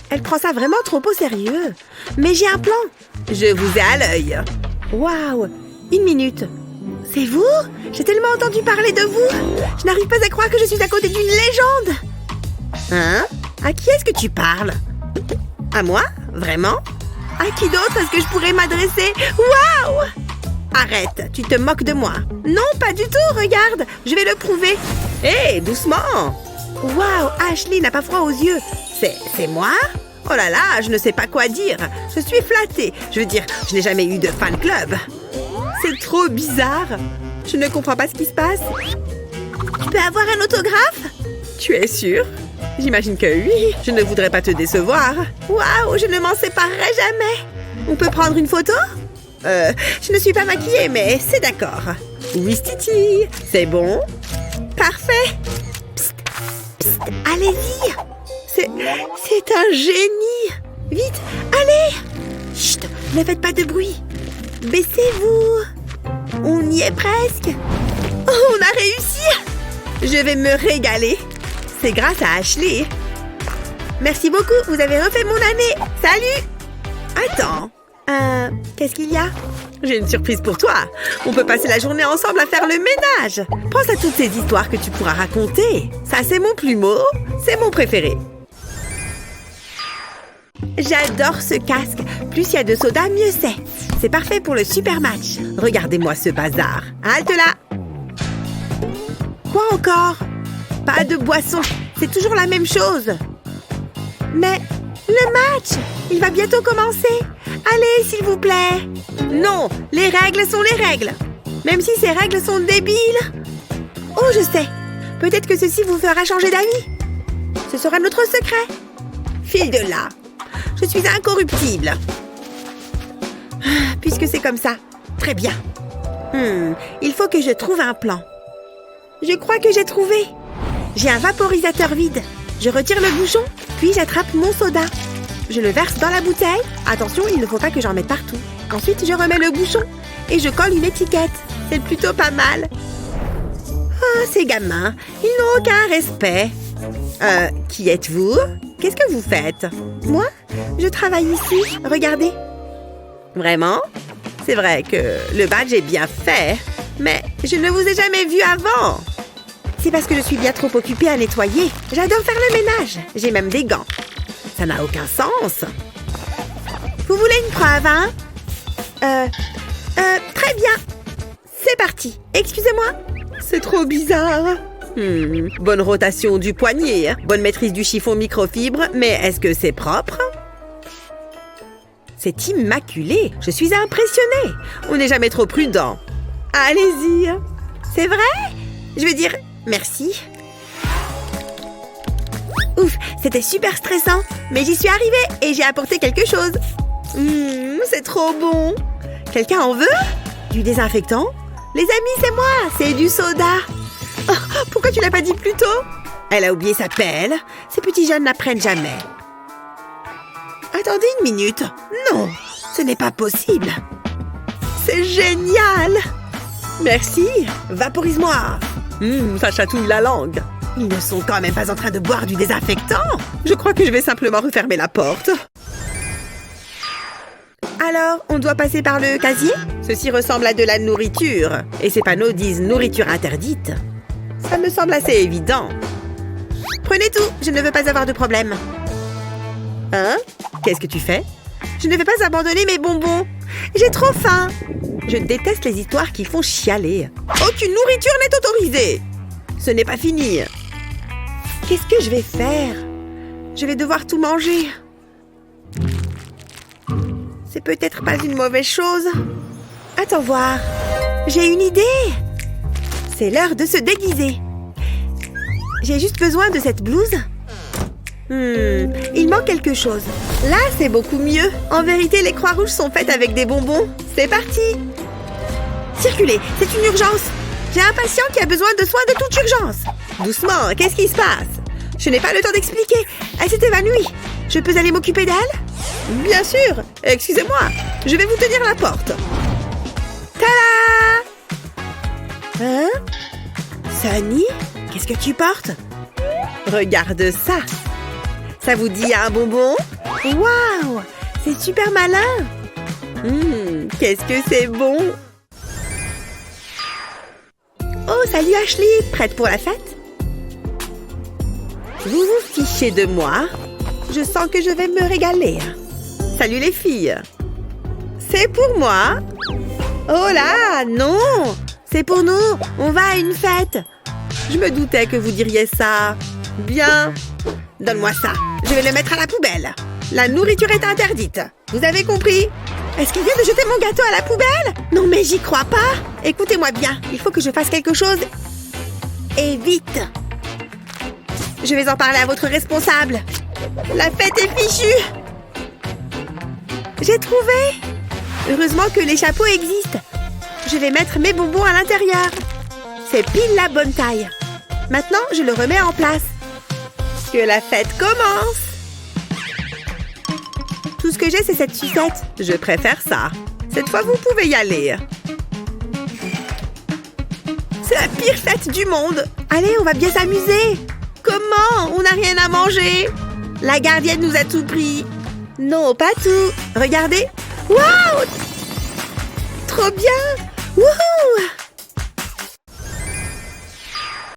Elle prend ça vraiment trop au sérieux. Mais j'ai un plan. Je vous ai à l'œil. Waouh, 1 minute. C'est vous? J'ai tellement entendu parler de vous. Je n'arrive pas à croire que je suis à côté d'une légende. Hein? À qui est-ce que tu parles? À moi? Vraiment? À qui d'autre est-ce que je pourrais m'adresser? Waouh! Arrête, tu te moques de moi. Non, pas du tout, regarde, je vais le prouver. Hé, doucement. Waouh, Ashley n'a pas froid aux yeux. C'est moi? Oh là là, je ne sais pas quoi dire. Je suis flattée. Je veux dire, je n'ai jamais eu de fan club. C'est trop bizarre. Je ne comprends pas ce qui se passe. Je peux avoir un autographe? Tu es sûre? J'imagine que oui. Je ne voudrais pas te décevoir. Waouh, je ne m'en séparerai jamais. On peut prendre une photo? Je ne suis pas maquillée, mais c'est d'accord. Oui, Titi. C'est bon? Parfait. Psst, psst, allez-y. C'est un génie. Vite, allez. Chut, ne faites pas de bruit. Baissez-vous. On y est presque. Oh, on a réussi. Je vais me régaler. C'est grâce à Ashley. Merci beaucoup, vous avez refait mon année. Salut. Attends. Qu'est-ce qu'il y a? J'ai une surprise pour toi. On peut passer la journée ensemble à faire le ménage. Pense à toutes ces histoires que tu pourras raconter. Ça, c'est mon plumeau. C'est mon préféré. J'adore ce casque. Plus il y a de soda, mieux c'est. C'est parfait pour le super match. Regardez-moi ce bazar. Halte là. Quoi encore? Pas de boisson. C'est toujours la même chose. Mais le match, il va bientôt commencer. Allez, s'il vous plaît. Non, les règles sont les règles. Même si ces règles sont débiles. Oh, je sais. Peut-être que ceci vous fera changer d'avis. Ce sera notre secret. File de là. Je suis incorruptible. Puisque c'est comme ça. Très bien. Il faut que je trouve un plan. Je crois que j'ai trouvé. J'ai un vaporisateur vide. Je retire le bouchon, puis j'attrape mon soda. Je le verse dans la bouteille. Attention, il ne faut pas que j'en mette partout. Ensuite, je remets le bouchon et je colle une étiquette. C'est plutôt pas mal. Ah, ces gamins, ils n'ont aucun respect. Qui êtes-vous? Qu'est-ce que vous faites? Moi, je travaille ici. Regardez. Vraiment? C'est vrai que le badge est bien fait, mais je ne vous ai jamais vu avant. C'est parce que je suis bien trop occupée à nettoyer. J'adore faire le ménage. J'ai même des gants. Ça n'a aucun sens. Vous voulez une preuve, hein? Très bien. C'est parti. Excusez-moi. C'est trop bizarre. Bonne rotation du poignet. Bonne maîtrise du chiffon microfibre. Mais est-ce que c'est propre? C'est immaculé. Je suis impressionnée. On n'est jamais trop prudent. Allez-y. C'est vrai? Je veux dire, merci. Ouf, c'était super stressant. Mais j'y suis arrivée et j'ai apporté quelque chose. C'est trop bon. Quelqu'un en veut? Du désinfectant? Les amis, c'est moi. C'est du soda. Oh, pourquoi tu l'as pas dit plus tôt? Elle a oublié sa pelle. Ces petits jeunes n'apprennent jamais. Attendez une minute. Non, ce n'est pas possible. C'est génial. Merci. Vaporise-moi. Ça chatouille la langue. Ils ne sont quand même pas en train de boire du désinfectant. Je crois que je vais simplement refermer la porte. Alors, on doit passer par le casier? Ceci ressemble à de la nourriture. Et ces panneaux disent « nourriture interdite ». Ça me semble assez évident. Prenez tout, je ne veux pas avoir de problème. Hein? Qu'est-ce que tu fais? Je ne vais pas abandonner mes bonbons. J'ai trop faim. Je déteste les histoires qui font chialer. Aucune nourriture n'est autorisée. Ce n'est pas fini. Qu'est-ce que je vais faire? Je vais devoir tout manger. C'est peut-être pas une mauvaise chose. Attends voir. J'ai une idée. C'est l'heure de se déguiser. J'ai juste besoin de cette blouse. Il manque quelque chose. Là, c'est beaucoup mieux. En vérité, les croix rouges sont faites avec des bonbons. C'est parti. Circulez, c'est une urgence. J'ai un patient qui a besoin de soins de toute urgence. Doucement, qu'est-ce qui se passe? Je n'ai pas le temps d'expliquer. Elle s'est évanouie. Je peux aller m'occuper d'elle? Bien sûr. Excusez-moi. Je vais vous tenir la porte. Tada! Hein? Sunny? Qu'est-ce que tu portes? Regarde ça. Ça vous dit un bonbon? Waouh! C'est super malin. Qu'est-ce que c'est bon! salut Ashley, prête pour la fête? Vous vous fichez de moi? Je sens que je vais me régaler. Salut les filles. C'est pour moi? Oh là, non! C'est pour nous, on va à une fête. Je me doutais que vous diriez ça. Bien. Donne-moi ça, je vais le mettre à la poubelle. La nourriture est interdite. Vous avez compris? Est-ce qu'il vient de jeter mon gâteau à la poubelle? Non mais j'y crois pas. Écoutez-moi bien, il faut que je fasse quelque chose. Et vite. Je vais en parler à votre responsable. La fête est fichue. J'ai trouvé. Heureusement que les chapeaux existent. Je vais mettre mes bonbons à l'intérieur. C'est pile la bonne taille. Maintenant, je le remets en place. Que la fête commence. Tout ce que j'ai, c'est cette sucette. Je préfère ça. Cette fois, vous pouvez y aller. C'est la pire fête du monde. Allez, on va bien s'amuser. Comment? On n'a rien à manger. La gardienne nous a tout pris. Non, pas tout. Regardez. Waouh! Trop bien! Wouhou!